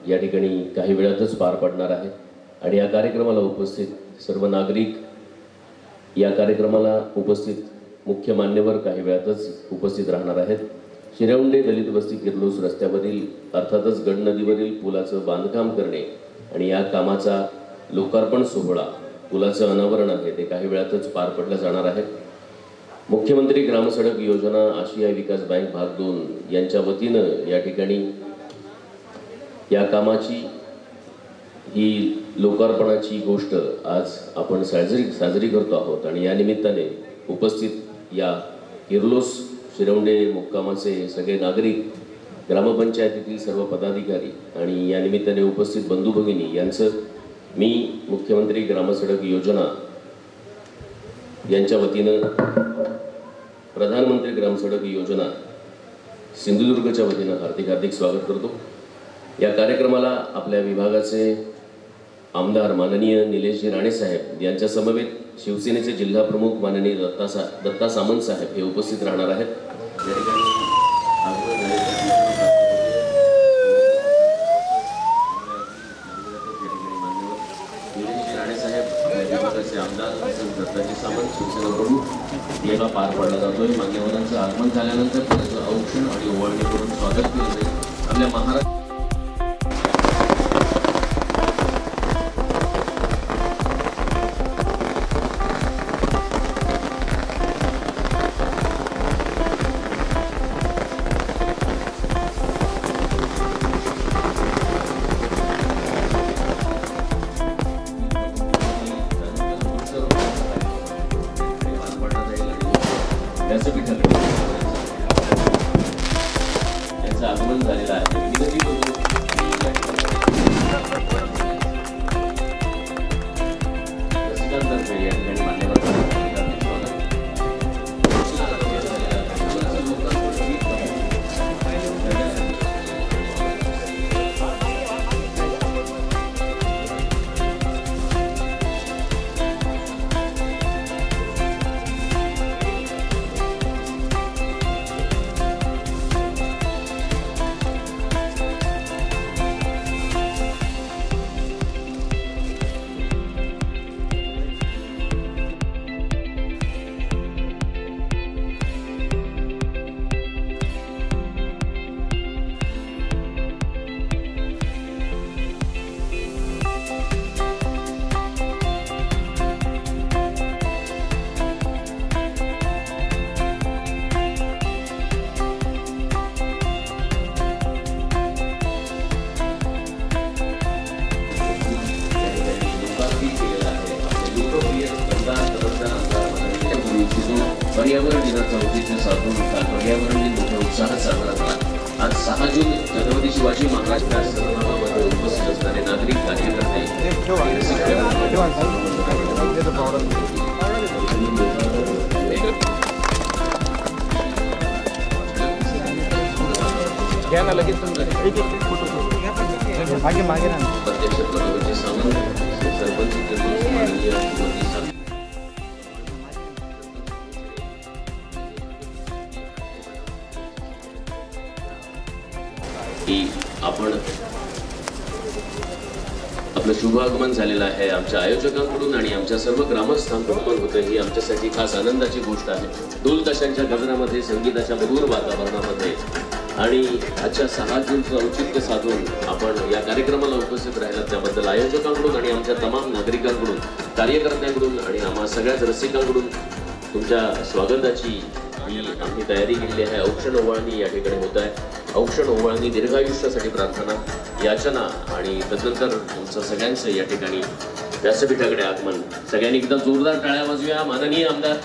या ठिकाणी काही वेळातच पार पडणार आहे आणि या कार्यक्रमाला उपस्थित सर्व नागरिक, या कार्यक्रमाला उपस्थित मुख्य मान्यवर काही वेळातच उपस्थित राहणार आहेत। शिरवंडे दलित वस्ती किर्लोस रस्त्यावरील अर्थातच गड नदीवरील पुलाचं बांधकाम करणे आणि या कामाचा लोकार्पण सोहळा, पुलाचं अनावरण आहे ते काही वेळातच पार पडलं जाणार आहे। मुख्यमंत्री ग्रामसडक योजना आशियाई विकास बँक भाग 2 यांच्या वतीनं या ठिकाणी या कामाची ही लोकार्पणाची गोष्ट आज आपण साजरी करतो आहोत आणि या निमित्ताने उपस्थित या किर्लोस शिरवंडे मुक्कामाचे सगळे नागरिक, ग्रामपंचायतीतील सर्व पदाधिकारी आणि या निमित्ताने उपस्थित बंधू भगिनी यांचं मी मुख्यमंत्री ग्रामसडक योजना यांच्या वतीनं प्रधानमंत्री ग्रामसडक योजना सिंधुदुर्गच्या वतीनं हार्दिक स्वागत करतो। या कार्यक्रमाला आपल्या विभागाचे आमदार माननीय निलेशजी राणे साहेब यांच्या समवेत शिवसेनेचे जिल्हा प्रमुख माननीय दत्ता सामंत साहेब हे उपस्थित राहणार आहेत। निलेशजी राणे साहेब विभागाचे आमदार दत्ताजी सामंत शिवसेना प्रमुख याला पार पडला जातोय। मान्यवरांचं आगमन झाल्यानंतर त्याचं औक्षण आणि ओवाळणी करून स्वागत केलं जाईल। आपल्या महाराष्ट्र यांचं आगमन झालेलं आहे। पर्यावरण दिनाचं औचित्य साधून काल पर्यावरण दिन मोठ्या उत्साहात साजरा झाला। आज 6 जून छत्रपती शिवाजी महाराज समारंभामध्ये उपस्थित असणारे नागरिक, कार्यकर्ते अध्यक्ष प्रभावजी सामंत, सरपंच की आपण आपलं शुभ आगमन झालेलं आहे। आमच्या आयोजकांकडून आणि आमच्या सर्व ग्रामस्थांकडून होतं ही आमच्यासाठी खास आनंदाची गोष्ट आहे। ढोल ताशांच्या गजरामध्ये, संगीताच्या मधुर वातावरणामध्ये आणि आजच्या 6 जूनचं औचित्य साधून आपण या कार्यक्रमाला उपस्थित राहिलात त्याबद्दल आयोजकांकडून आणि आमच्या तमाम नागरिकांकडून, कार्यकर्त्यांकडून आणि आम्हा सगळ्याच रसिकांकडून तुमच्या स्वागताची आम्ही तयारी केली आहे। औक्षण ओवाळणी या ठिकाणी होत आहे। औक्षण ओवाळणी, दीर्घायुष्यासाठी प्रार्थना, याचना आणि तदनंतर तुमचं सगळ्यांचं या ठिकाणी व्यासपीठाकडे आगमन। सगळ्यांनी एकदा जोरदार टाळ्या वाजवूया। माननीय आमदार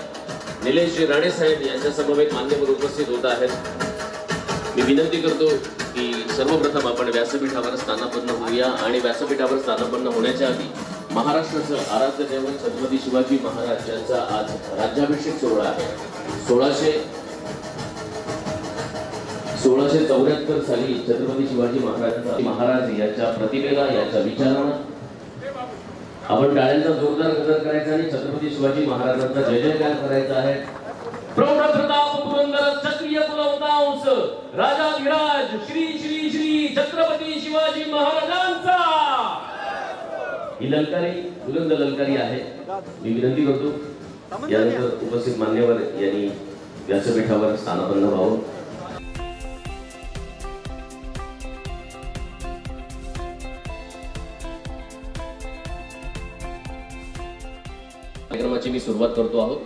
निलेशजी राणे साहेब यांच्या समवेत मान्यवर उपस्थित होत आहेत। मी विनंती करतो की सर्वप्रथम आपण व्यासपीठावर स्थानापन्न होऊया आणि व्यासपीठावर स्थानापन्न होण्याच्या आधी महाराष्ट्राचं आराध्य दैवत छत्रपती शिवाजी महाराज यांचा आज राज्याभिषेक सोहळा आहे। 1674 साली छत्रपती शिवाजी महाराज यांच्या प्रतिमेला, यांच्या विचारांना आपण टाळ्यांचा जोरदार गजर करायचा आणि छत्रपती शिवाजी महाराजांचा जय जयकार करायचा आहे। प्रौढ प्रताप पुरंदर क्षत्रिय कुलवंश राजाधिराज श्री श्री श्री छत्रपती शिवाजी महाराजांचा। ही ललकारी बुलंद ललकारी आहे। मी विनंती करतो यानंतर उपस्थित मान्यवर यांनी व्यासपीठावर स्थानापन्न व्हावं। कार्यक्रमाची मी सुरुवात करतो आहोत।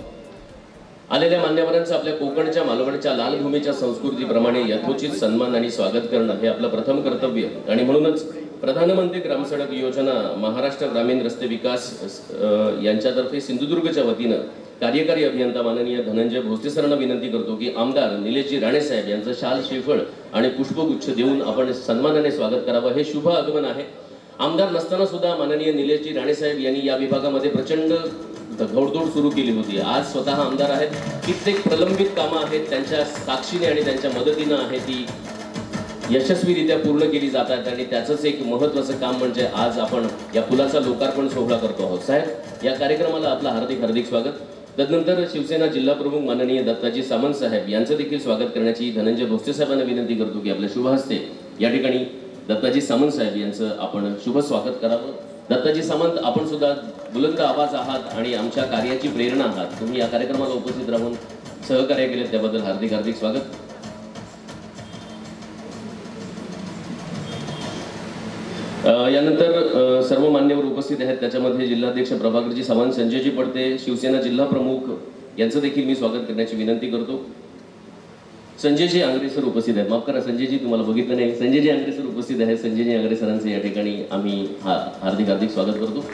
आलेल्या मान्यवरांचं आपल्या कोकणच्या मालवणच्या लाल भूमीच्या संस्कृतीप्रमाणे यथोचित सन्मान आणि स्वागत करणं हे आपलं प्रथम कर्तव्य आणि म्हणूनच प्रधानमंत्री ग्राम सडक योजना महाराष्ट्र ग्रामीण रस्ते विकास यांच्यातर्फे सिंधुदुर्गच्या वतीनं कार्यकारी अभियंता माननीय धनंजय भोसले सरांना विनंती करतो की आमदार निलेशजी राणे साहेब यांचं शाल श्रीफळ आणि पुष्पगुच्छ देऊन आपण सन्मानाने स्वागत करावं। हे शुभ आगमन आहे। आमदार नसताना सुद्धा माननीय निलेशजी राणे साहेब यांनी या विभागामध्ये प्रचंड घोडदौड सुरू केली होती। आज स्वतः आमदार आहेत। कित्येक प्रलंबित कामं आहेत त्यांच्या साक्षीने आणि त्यांच्या मदतीनं आहे ती यशस्वीरित्या पूर्ण केली जातात आणि त्याचंच एक महत्त्वाचं काम म्हणजे आज आपण या पुलाचा लोकार्पण सोहळा करतो आहोत। साहेब, या कार्यक्रमाला आपलं हार्दिक हार्दिक स्वागत। तदनंतर शिवसेना जिल्हा प्रमुख माननीय दत्ताजी सामंत साहेब यांचं देखील स्वागत करण्याची धनंजय भोसले साहेबांना विनंती करतो की आपल्या शुभ हस्ते या ठिकाणी दत्ताजी सामंत साहेब यांचं आपण शुभ स्वागत करावं। दत्ताजी सामंत, आपण सुद्धा बुलंद आवाज आहात आणि आमच्या कार्याची प्रेरणा आहात। तुम्ही या कार्यक्रमाला उपस्थित राहून सहकार्य केले त्याबद्दल हार्दिक हार्दिक स्वागत। यानंतर सर्व मान्यवर उपस्थित आहेत। त्याच्यामध्ये जिल्हाध्यक्ष प्रभाकरजी सावंत, संजयजी पडते, शिवसेना जिल्हा प्रमुख यांचं देखील मी स्वागत करण्याची विनंती करतो। संजयजी आंग्रे सर उपस्थित आहेत। माफ करा संजयजी, तुम्हाला बघितलं नाही। संजयजी आंग्रे सर उपस्थित आहेत। संजयजी आंग्रे सरांचे या ठिकाणी आम्ही हार्दिक हार्दिक स्वागत करतो।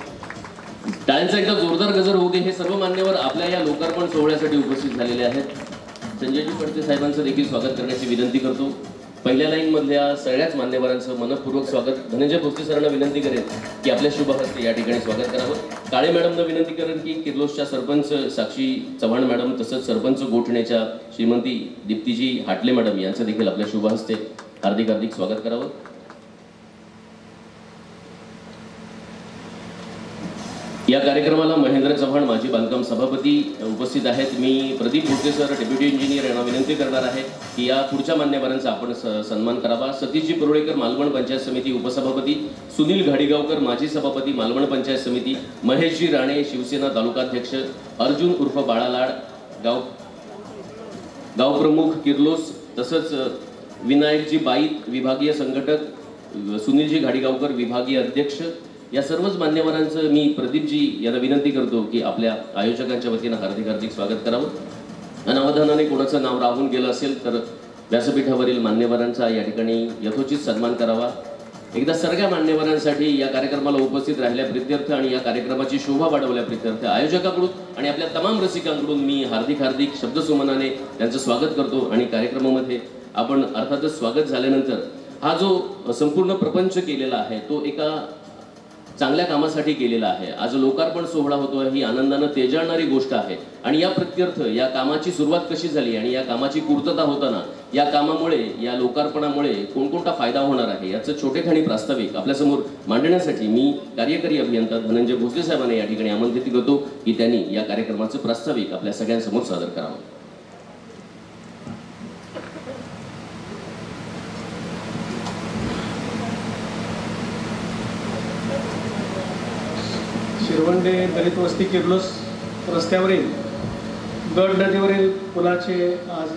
टाळ्यांचा एकदा जोरदार गजर होऊ दे। हे सर्व मान्यवर आपल्या या लोकार्पण सोहळ्यासाठी उपस्थित झालेले आहेत। संजयजी पडते साहेबांचं देखील स्वागत करण्याची विनंती करतो। पहिल्या लाईन मधल्या सगळ्याच मान्यवरांचं मनपूर्वक स्वागत। धनंजय भोसले सरांना विनंती करेन की आपल्या शुभ हस्ते या ठिकाणी स्वागत करावं। काळे मॅडमना विनंती करेन की किर्लोसच्या सरपंच साक्षी चव्हाण मॅडम तसंच सरपंच गोठण्याच्या श्रीमंती दीप्तीजी हाटले मॅडम यांचं देखील आपल्या शुभ हस्ते हार्दिक हार्दिक स्वागत करावं। या कार्यक्रमाला महेंद्र चव्हाण माजी बांधकाम सभापती उपस्थित आहेत। मी Pradeep Bhosale sir deputy engineer यांना विनंती करणार आहे की या पुढच्या मान्यवरांचा आपण सन्मान करावा। सतीशजी परुळेकर मालवण पंचायत समिती उपसभापती, सुनील घाडीगावकर माजी सभापती मालवण पंचायत समिती, महेशजी राणे शिवसेना तालुकाध्यक्ष, अर्जुन उर्फ बाळालाड गाव प्रमुख किर्लोस, तसंच विनायकजी बाईत विभागीय संघटक, सुनीलजी घाडीगावकर विभागीय अध्यक्ष, या सर्वच मान्यवरांचं मी प्रदीपजी यांना विनंती करतो की आपल्या आयोजकांच्या वतीनं हार्दिक हार्दिक स्वागत करावं। अनावधानाने कोणाचं नाव राहून गेलं असेल तर व्यासपीठावरील मान्यवरांचा या ठिकाणी यथोचित सन्मान करावा। एकदा सगळ्या मान्यवरांसाठी या कार्यक्रमाला उपस्थित राहिल्या प्रित्यर्थ आणि या कार्यक्रमाची शोभा वाढवल्या प्रित्यर्थ आयोजकाकडून आणि आपल्या तमाम रसिकांकडून मी हार्दिक हार्दिक शब्दसुमनाने त्यांचं स्वागत करतो। आणि कार्यक्रमामध्ये आपण अर्थातच स्वागत झाल्यानंतर हा जो संपूर्ण प्रपंच केलेला आहे तो एका चांगल्या कामासाठी केलेला आहे। आज लोकार्पण सोहळा होतोय, ही आनंदानं तेजाळणारी गोष्ट आहे। आणि या प्रत्यर्थ या कामाची सुरुवात कशी झाली आणि या कामाची पूर्तता होताना या कामामुळे या लोकार्पणामुळे कोणकोणता फायदा होणार आहे याचं छोटेखानी प्रास्ताविक आपल्यासमोर मांडण्यासाठी मी कार्यकारी अभियंता धनंजय भोसले साहेबांना या ठिकाणी आमंत्रित करतो की त्यांनी या कार्यक्रमाचं प्रास्ताविक आपल्या सगळ्यांसमोर सादर करावं। शिरवंडे दलित वस्ती किर्लोस रस्त्यावरील गड नदीवरील पुलाचे आज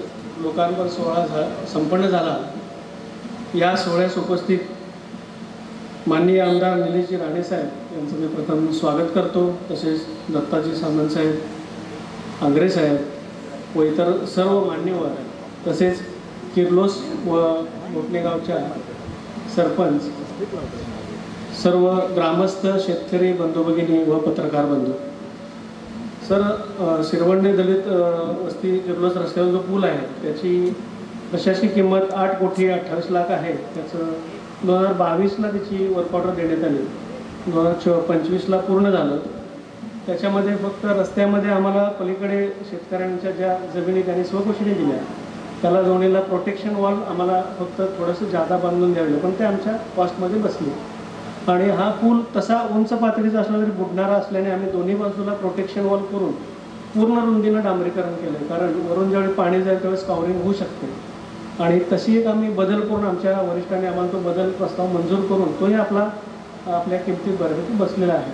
लोकार्पण सोहळा संपन्न झाला। या सोहळ्यास उपस्थित माननीय आमदार निलेशजी राणे साहेब यांचं मी प्रथम स्वागत करतो। तसेच दत्ताजी सामंत साहेब, आंग्रे साहेब व इतर सर्व मान्यवर, तसेच किर्लोस व मोठणेगावच्या सरपंच, सर्व ग्रामस्थ, शेतकरी बंधू भगिनी व पत्रकार बंधू। सर, शिरवंडे दलित वस्ती किर्लोस रस्त्यावर जो पूल आहे त्याची प्रशासकीय किंमत 8,28 लाख आहे। त्याचं 2022ला त्याची वर्क ऑर्डर देण्यात आली, 2025ला पूर्ण झालं। त्याच्यामध्ये फक्त रस्त्यामध्ये आम्हाला पलीकडे शेतकऱ्यांच्या ज्या जमिनी त्यांनी स्वखुशीने दिल्या त्याला जोडलेला प्रोटेक्शन वॉल आम्हाला फक्त थोडंसं जादा बांधून द्यावे, पण ते आमच्या कॉस्टमध्ये बसले। आणि हा पूल तसा उंच पातळीचा असला तरी बुडणारा असल्याने आम्ही दोन्ही बाजूला प्रोटेक्शन वॉल करून पूर्ण रुंदीनं डांबरीकरण केलं, कारण वरून ज्यावेळी पाणी जाईल त्यावेळेस कव्हरिंग होऊ शकते। आणि तशी एक आम्ही बदल करून आमच्या वरिष्ठांनी आम्हाला तो बदल प्रस्ताव मंजूर करून तोही आपल्या किमतीत बऱ्यापैकी बसलेला आहे.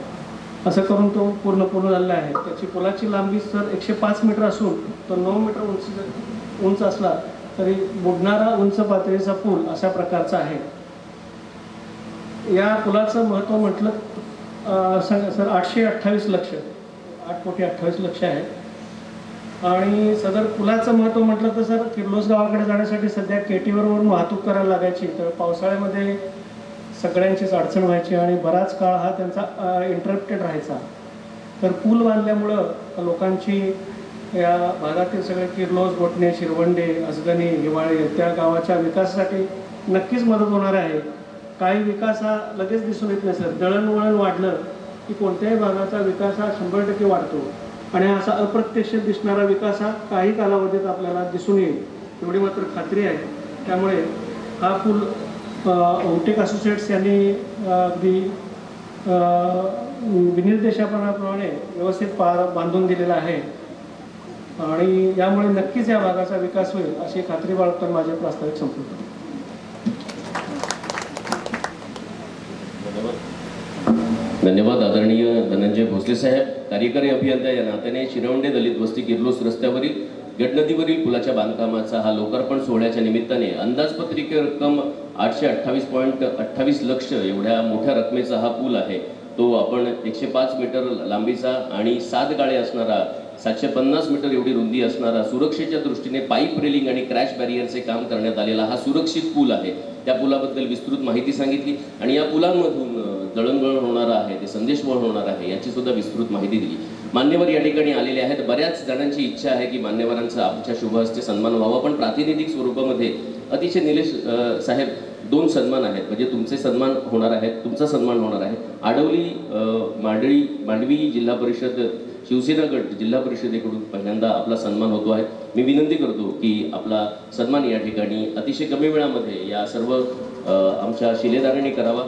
असं करून तो पूर्ण झालेला आहे. त्याची पुलाची लांबी सर 105 मीटर असून तो 9 मीटर उंच असला तरी बुडणारा उंच पातळीचा पूल अशा प्रकारचा आहे. या पुलाचं महत्त्व म्हटलं सर 828 लक्ष 8,28,00,000 आहे. आणि सदर पुलाचं महत्त्व म्हटलं तर सर किर्लोस गावाकडे जाण्यासाठी सध्या केटीवरवरून वाहतूक करायला लागायची. तर पावसाळ्यामध्ये सगळ्यांचीच अडचण व्हायची आणि बराच काळ हा त्यांचा इंटरप्टेड राहायचा. तर पूल बांधल्यामुळं लोकांची या भागातील सगळे किर्लोस, गोटणे, शिरवंडे, असगणी, हिवाळे त्या गावाच्या विकासासाठी नक्कीच मदत होणार आहे. काही विकास हा लगेच दिसून येत नाही सर. दळणवळण वाढलं की कोणत्याही भागाचा विकास हा 100% वाढतो आणि असा अप्रत्यक्ष दिसणारा विकास हा काही कालावधीत आपल्याला दिसून येईल एवढी मात्र खात्री आहे. त्यामुळे हा पूल ओमटेक असोसिएट्स यांनी अगदी विनिर्देशाप्रमाणे व्यवस्थित बांधून दिलेला आहे आणि यामुळे नक्कीच या भागाचा विकास होईल अशी खात्री बाळगताना माझे प्रास्ताविक संपवतो. धन्यवाद आदरणीय धनंजय भोसले साहेब. कार्यकारी अभियंता या नात्याने शिरवंडे दलित वस्ती किर्लोस रस्त्यावरील गटनदीवरील पुलाच्या बांधकामाचा हा लोकार्पण सोहळ्याच्या निमित्ताने अंदाजपत्रिके रक्कम 828.28 लक्ष एवढ्या मोठ्या रकमेचा हा पूल आहे. तो आपण 105 मीटर लांबीचा आणि 7 गाळे असणारा 750 मीटर एवढी रुंदी असणारा सुरक्षेच्या दृष्टीने पाईप रेलिंग आणि क्रॅश बॅरियरचे काम करण्यात आलेला हा सुरक्षित पूल आहे. त्या पुलाबद्दल विस्तृत माहिती सांगितली आणि या पुलांमधून दळणवळण होणार आहे, ते संदेशवहन होणार आहे याची सुद्धा विस्तृत माहिती दिली. मान्यवर या ठिकाणी आलेले आहेत. बऱ्याच जणांची इच्छा आहे की मान्यवरांचा आमच्या शुभ हस्ते सन्मान व्हावा, पण प्रातिनिधिक स्वरूपामध्ये अतिशय निलेश साहेब 2 सन्मान आहेत. म्हणजे तुमचे सन्मान होणार आहेत, तुमचा सन्मान होणार आहे. आडवली मांडवी जिल्हा परिषद शिवसेना गट जिल्हा परिषदेकडून पहिल्यांदा आपला सन्मान होतो आहे. मी विनंती करतो की आपला सन्मान या ठिकाणी अतिशय कमी वेळामध्ये या सर्व आमच्या शिलेदारांनी करावा.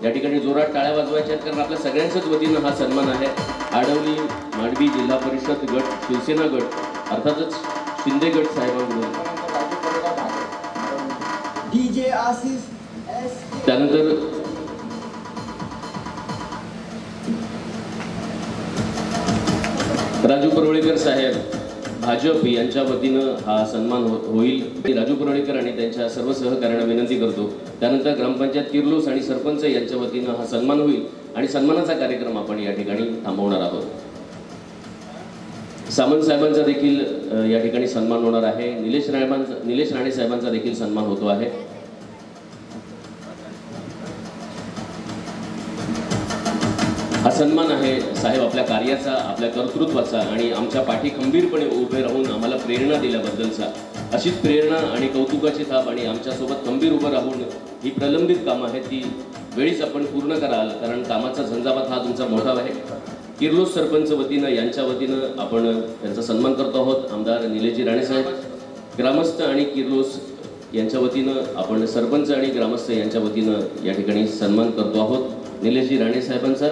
या ठिकाणी जोरात टाळ्या वाजवायच्या आहेत कारण आपल्या सगळ्यांच्याच वतीनं हा सन्मान आहे. आडवली मांडवी जिल्हा परिषद गट शिवसेना गट अर्थातच शिंदे गट साहेबांकडून, त्यानंतर राजू परवळेकर साहेब भाजप यांच्या वतीनं हा सन्मान होईल. राजू परवळेकर आणि त्यांच्या सर्व सहकाऱ्यांना विनंती करतो. त्यानंतर ग्रामपंचायत किर्लोस आणि सरपंच यांच्या वतीनं हा सन्मान होईल आणि सन्मानाचा कार्यक्रम आपण या ठिकाणी थांबवणार आहोत. सामंत साहेबांचा देखील या ठिकाणी सन्मान होणार आहे. निलेश राणे साहेबांचा देखील सन्मान होतो आहे. हा सन्मान आहे साहेब आपल्या कार्याचा, आपल्या कर्तृत्वाचा आणि आमच्या पाठी खंबीरपणे उभे राहून आम्हाला प्रेरणा दिल्याबद्दलचा. अशीच प्रेरणा आणि कौतुकाची थाप आणि आमच्यासोबत खंबीर उभं राहून ही प्रलंबित कामं आहेत ती वेळीच आपण पूर्ण कराल कारण कामाचा झंझावात हा तुमचा मोठा आहे. किर्लोस सरपंच वतीनं यांच्या वतीनं आपण त्यांचा सन्मान करतो आहोत. आमदार निलेशजी राणे साहेब, ग्रामस्थ आणि किर्लोस यांच्या वतीनं आपण सरपंच आणि ग्रामस्थ यांच्या वतीनं या ठिकाणी सन्मान करतो आहोत निलेशजी राणे साहेबांचा.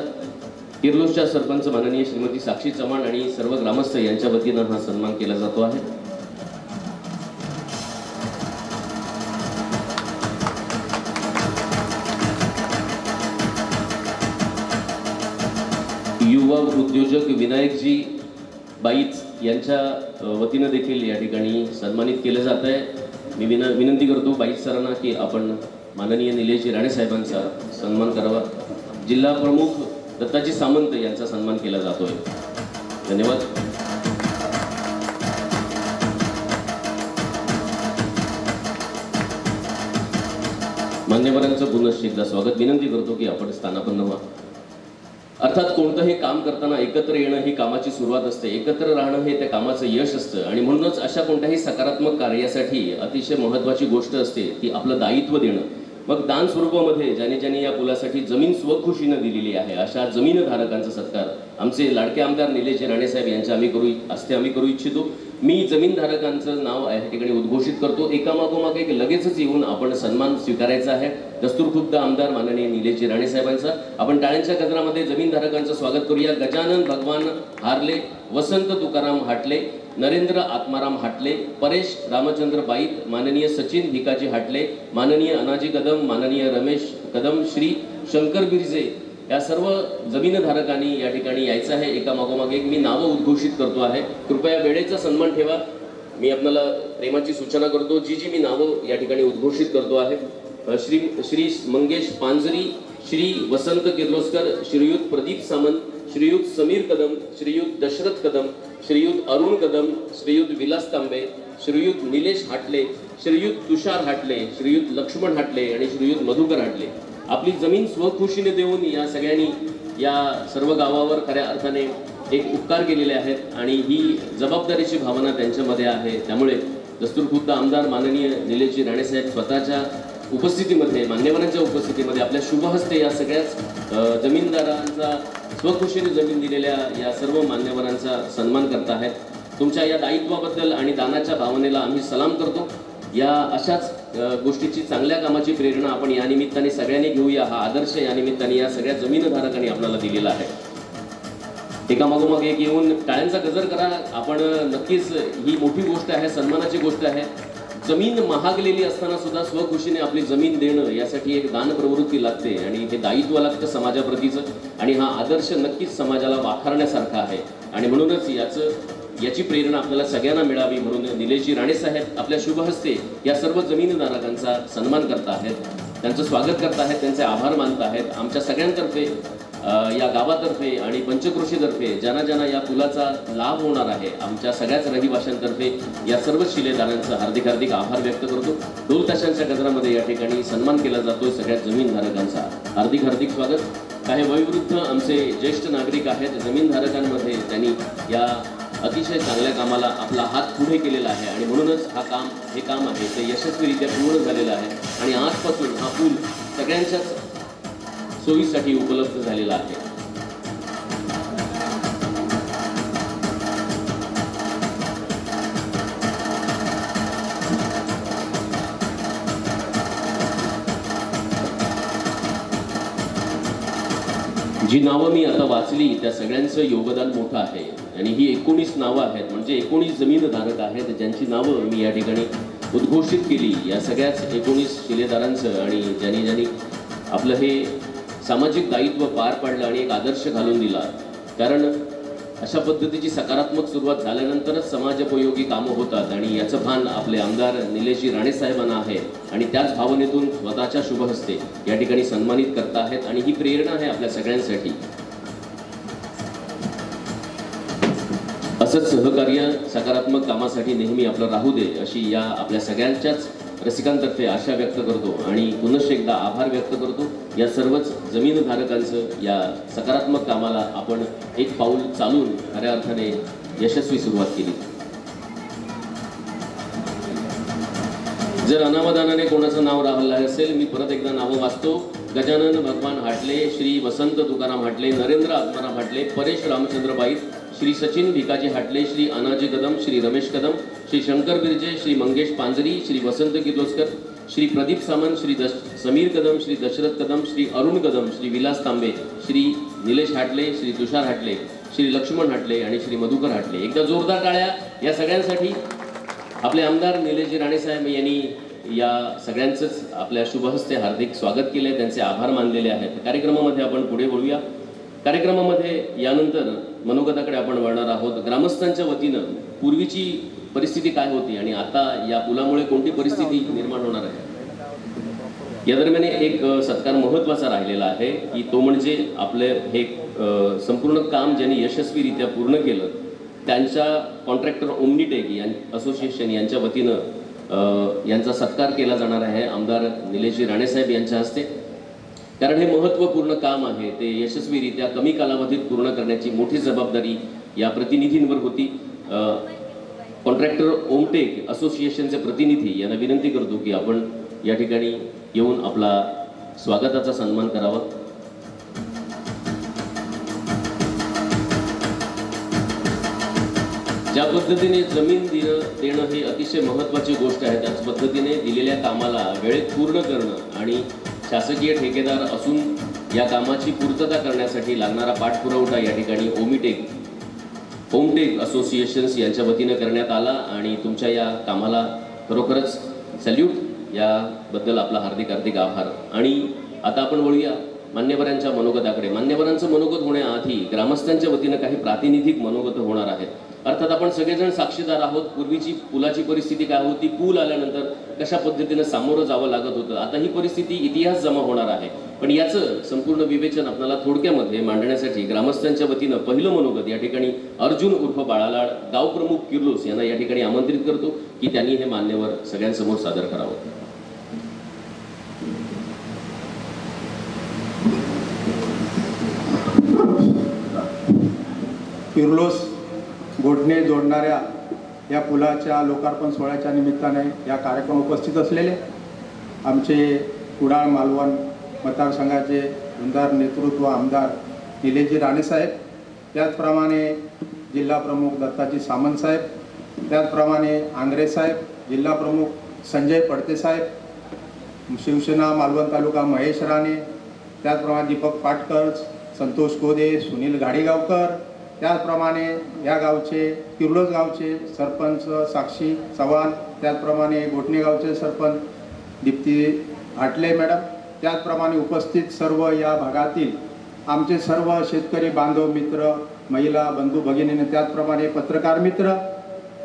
किर्लोसच्या सरपंच माननीय श्रीमती साक्षी चव्हाण आणि सर्व ग्रामस्थ यांच्या वतीनं हा सन्मान केला जातो आहे. युवा उद्योजक विनायकजी बाईच यांच्या वतीनं देखील या ठिकाणी सन्मानित केलं जात आहे. मी विनंती करतो बाईच सरांना की आपण माननीय निलेशजी राणे साहेबांचा सन्मान करावा. जिल्हा प्रमुख दत्ताजी सामंत यांचा सन्मान केला जातोय. धन्यवाद. मान्यवरांचं पुनश्च एकदा स्वागत. विनंती करतो की आपण स्थानापन्न व्हा. अर्थात कोणतंही काम करताना एकत्र येणं ही कामाची सुरुवात असते. एकत्र राहणं हे त्या कामाचं यश असतं आणि म्हणूनच अशा कोणत्याही सकारात्मक कार्यासाठी अतिशय महत्त्वाची गोष्ट असते ती आपलं दायित्व देणं. मग दान स्वरूपामध्ये ज्याने या पुलासाठी जमीन स्वखुशीनं दिलेली आहे अशा जमीनधारकांचा सत्कार आमचे लाडके आमदार निलेश राणे साहेब यांच्या आम्ही करू इच्छितो. मी जमीनधारकांचं नाव या ठिकाणी उद्घोषित करतो. एकामागोमाग एक लगेचच येऊन आपण सन्मान स्वीकारायचा आहे. दस्तूरखुद्द आमदार माननीय निलेश राणे साहेबांचा आपण टाळ्यांच्या गजरामध्ये जमीनधारकांचं स्वागत करूया. गजानन भगवान हारले, वसंत तुकाराम हाटले, नरेंद्र आत्माराम हाटले, परेश रामचंद्र बाईत, माननीय सचिन भिकाजी हाटले, माननीय अनाजी कदम, माननीय रमेश कदम, श्री शंकर बिरजे या सर्व जमीनधारकांनी या ठिकाणी यायचं आहे. एका मागोमाग एक मी नावं उद्घोषित करतो आहे. कृपया वेळेचा सन्मान ठेवा. मी आपल्याला प्रेमाची सूचना करतो. जी मी नावं या ठिकाणी उद्घोषित करतो आहे. श्री मंगेश पांजरी, श्री वसंत किर्लोस्कर, श्रीयुत प्रदीप सामंत, श्रीयुत समीर कदम, श्रीयुत दशरथ कदम, श्रीयुत अरुण कदम, श्रीयुत विलास तांबे, श्रीयुत निलेश हाटले, श्रीयुत तुषार हाटले, श्रीयुत लक्ष्मण हाटले आणि श्रीयुत मधुकर हाटले. आपली जमीन स्वखुशीने देऊन या सगळ्यांनी या सर्व गावावर खऱ्या अर्थाने एक उपकार केलेले आहेत आणि ही जबाबदारीची भावना त्यांच्यामध्ये आहे. त्यामुळे दस्तूरखुद्द आमदार माननीय निलेशजी राणेसाहेब स्वतःच्या उपस्थितीमध्ये, मान्यवरांच्या उपस्थितीमध्ये आपल्या शुभहस्ते या सगळ्याच जमीनदारांचा स्वखुशीने जमीन दिलेल्या या सर्व मान्यवरांचा सन्मान करत आहेत. तुमच्या या दायित्वाबद्दल आणि दानाच्या भावनेला आम्ही सलाम करतो. या अशाच गोष्टीची, चांगल्या कामाची प्रेरणा आपण या निमित्ताने सगळ्यांनी घेऊया. हा आदर्श या निमित्ताने या सगळ्या जमीनधारकांनी आपल्याला दिलेला आहे. एका मागोमाग एक येऊन टाळ्यांचा गजर करा. आपण नक्कीच ही मोठी गोष्ट आहे, सन्मानाची गोष्ट आहे. जमीन महागलेली असताना सुद्धा स्वखुशीने आपली जमीन देणं यासाठी एक दान प्रवृत्ती लागते आणि हे दायित्व लागतं समाजाप्रतीचं आणि हा आदर्श नक्कीच समाजाला वाखारण्यासारखा आहे. आणि म्हणूनच याची प्रेरणा आपल्याला सगळ्यांना मिळावी म्हणून निलेशजी राणेसाहेब आपल्या शुभहस्ते या सर्व जमीनधारकांचा सन्मान करत आहेत, त्यांचं स्वागत करत आहेत, त्यांचे आभार मानत आहेत. आमच्या सगळ्यांतर्फे, या गावातर्फे आणि पंचक्रोशीतर्फे ज्यांना या पुलाचा लाभ होणार आहे, आमच्या सगळ्याच रहिवाशांतर्फे या सर्व शिलेदारांचा हार्दिक आभार व्यक्त करतो. ढोल ताशांच्या गजरामध्ये या ठिकाणी सन्मान केला जातोय सगळ्या जमीनधारकांचा. हार्दिक स्वागत. काही वयोवृद्ध आमचे ज्येष्ठ नागरिक आहेत जमीनधारकांमध्ये, त्यांनी या अतिशय चांगल्या कामाला आपला हात पुढे केलेला आहे आणि म्हणूनच हे काम आहे ते यशस्वीरित्या पूर्ण झालेलं आहे आणि आजपासून हा पूल सगळ्यांच्याच सोयीसाठी उपलब्ध झालेला आहे. जी नावं मी आता वाचली त्या सगळ्यांचं योगदान मोठं आहे आणि ही 19 नावं आहेत, म्हणजे 19 जमीनधारक आहेत ज्यांची नावं मी या ठिकाणी उद्घोषित केली. या सगळ्याच 19 शिलेदारांचं आणि ज्यांनी आपलं हे सामाजिक दायित्व पार पाडलं आणि एक आदर्श घालून दिला. कारण अशा पद्धतीची सकारात्मक सुरुवात झाल्यानंतरच समाजोपयोगी कामं होतात आणि याचं भान आपले आमदार निलेशजी राणेसाहेबांना आहे आणि त्याच भावनेतून स्वतःच्या शुभहस्ते या ठिकाणी सन्मानित करत आहेत आणि ही प्रेरणा आहे आपल्या सगळ्यांसाठी. असंच सहकार्य सकारात्मक कामासाठी नेहमी आपलं राहू दे अशी या आपल्या सगळ्यांच्याच रसिकांतर्फे आशा व्यक्त करतो आणि पुनश्च एकदा आभार व्यक्त करतो. या सर्वच जमीनधारकांचं या सकारात्मक कामाला आपण एक पाऊल चालून खऱ्या अर्थाने यशस्वी सुरुवात केली. जर अनावधानाने कोणाचं नाव राहिलं असेल, मी परत एकदा नावं वाचतो. गजानन भगवान हाटले, श्री वसंत तुकाराम हाटले, नरेंद्र आत्माराम हाटले, परेश रामचंद्र बाईत, श्री सचिन भिकाजी हाटले, श्री अनाजी कदम, श्री रमेश कदम, श्री शंकर बिरजे, श्री मंगेश पांजरी, श्री वसंत किर्लोस्कर, श्री प्रदीप सामंत, श्री समीर कदम, श्री दशरथ कदम, श्री अरुण कदम, श्री विलास तांबे, श्री निलेश हाटले, श्री तुषार हाटले, श्री लक्ष्मण हाटले आणि श्री मधुकर हाटले. एकदा जोरदार टाळ्या या सगळ्यांसाठी. आपले आमदार निलेशजी राणेसाहेब यांनी या सगळ्यांचंच आपल्या शुभहस्ते हार्दिक स्वागत केले, त्यांचे आभार मानलेले आहेत. कार्यक्रमामध्ये आपण पुढे वळूया. कार्यक्रमामध्ये यानंतर मनोगताकडे आपण वळणार आहोत. ग्रामस्थांच्या वतीनं पूर्वीची परिस्थिती काय होती आणि आता या पुलामुळे कोणती परिस्थिती निर्माण होणार आहे, या दरम्यान एक सत्कार महत्त्वाचा राहिलेला आहे की तो म्हणजे आपले हे संपूर्ण काम ज्यांनी यशस्वीरित्या पूर्ण केलं त्यांच्या कॉन्ट्रॅक्टर ओमनीटेक असोसिएशन यांच्या वतीनं यांचा सत्कार केला जाणार आहे आमदार निलेशजी राणेसाहेब यांच्या हस्ते. कारण हे महत्त्वपूर्ण काम आहे ते यशस्वीरित्या कमी कालावधीत पूर्ण करण्याची मोठी जबाबदारी या प्रतिनिधींवर होती. कॉन्ट्रॅक्टर ओमटेक असोसिएशनचे प्रतिनिधी यांना विनंती करतो की आपण या ठिकाणी येऊन आपला स्वागताचा सन्मान करावा. ज्या पद्धतीने जमीन देणं ही अतिशय महत्त्वाची गोष्ट आहे, त्याच पद्धतीने दिलेल्या कामाला वेळेत पूर्ण करणं आणि शासकीय ठेकेदार असून या कामाची पूर्तता करण्यासाठी लागणारा पाठपुरावठा या ठिकाणी ओमिटेक फोमटेक असोसिएशन्स यांच्या वतीनं करण्यात आला आणि तुमच्या या कामाला खरोखरच सॅल्यूट, याबद्दल आपला हार्दिक हार्दिक आभार. आणि आता आपण वळूया मान्यवरांच्या मनोगताकडे. मान्यवरांचं मनोगत होण्याआधी ग्रामस्थांच्या वतीनं काही प्रातिनिधिक मनोगत होणार आहेत. अर्थात आपण सगळेजण साक्षीदार आहोत. पूर्वीची पुलाची परिस्थिती काय होती, पूल आल्यानंतर कशा पद्धतीनं सामोरं जावं लागत होतं. आता ही परिस्थिती इतिहास जमा होणार आहे. पण याचं संपूर्ण विवेचन आपल्याला थोडक्यामध्ये मांडण्यासाठी ग्रामस्थांच्या वतीनं पहिलं मनोगत या ठिकाणी अर्जुन उर्फ बाळालाड, गावप्रमुख किर्लोस यांना या ठिकाणी आमंत्रित करतो की त्यांनी हे मान्यवर सगळ्यांसमोर सादर करावं. किर्लोस गोठणे जोडणाऱ्या या पुलाच्या लोकार्पण सोहळ्याच्या निमित्ताने या कार्यक्रम उपस्थित असलेले आमचे कुडाळ मालवण मतदारसंघाचे आमदार नेतृत्व आमदार निलेशजी राणेसाहेब, त्याचप्रमाणे जिल्हा प्रमुख दत्ताजी सामंत साहेब, त्याचप्रमाणे आंग्रे साहेब, जिल्हा प्रमुख संजय पडते साहेब, शिवसेना मालवण तालुका महेश राणे, त्याचप्रमाणे दीपक पाटकर, संतोष कोदे, सुनील गाडीगावकर, त्याचप्रमाणे या गावचे किर्लोस गावचे सरपंच साक्षी चव्हाण, त्याचप्रमाणे गोठणे गावचे सरपंच दीप्ती हाटले मॅडम, त्याचप्रमाणे उपस्थित सर्व या भागातील आमचे सर्व शेतकरी बांधव मित्र, महिला बंधू भगिनीने, त्याचप्रमाणे पत्रकार मित्र,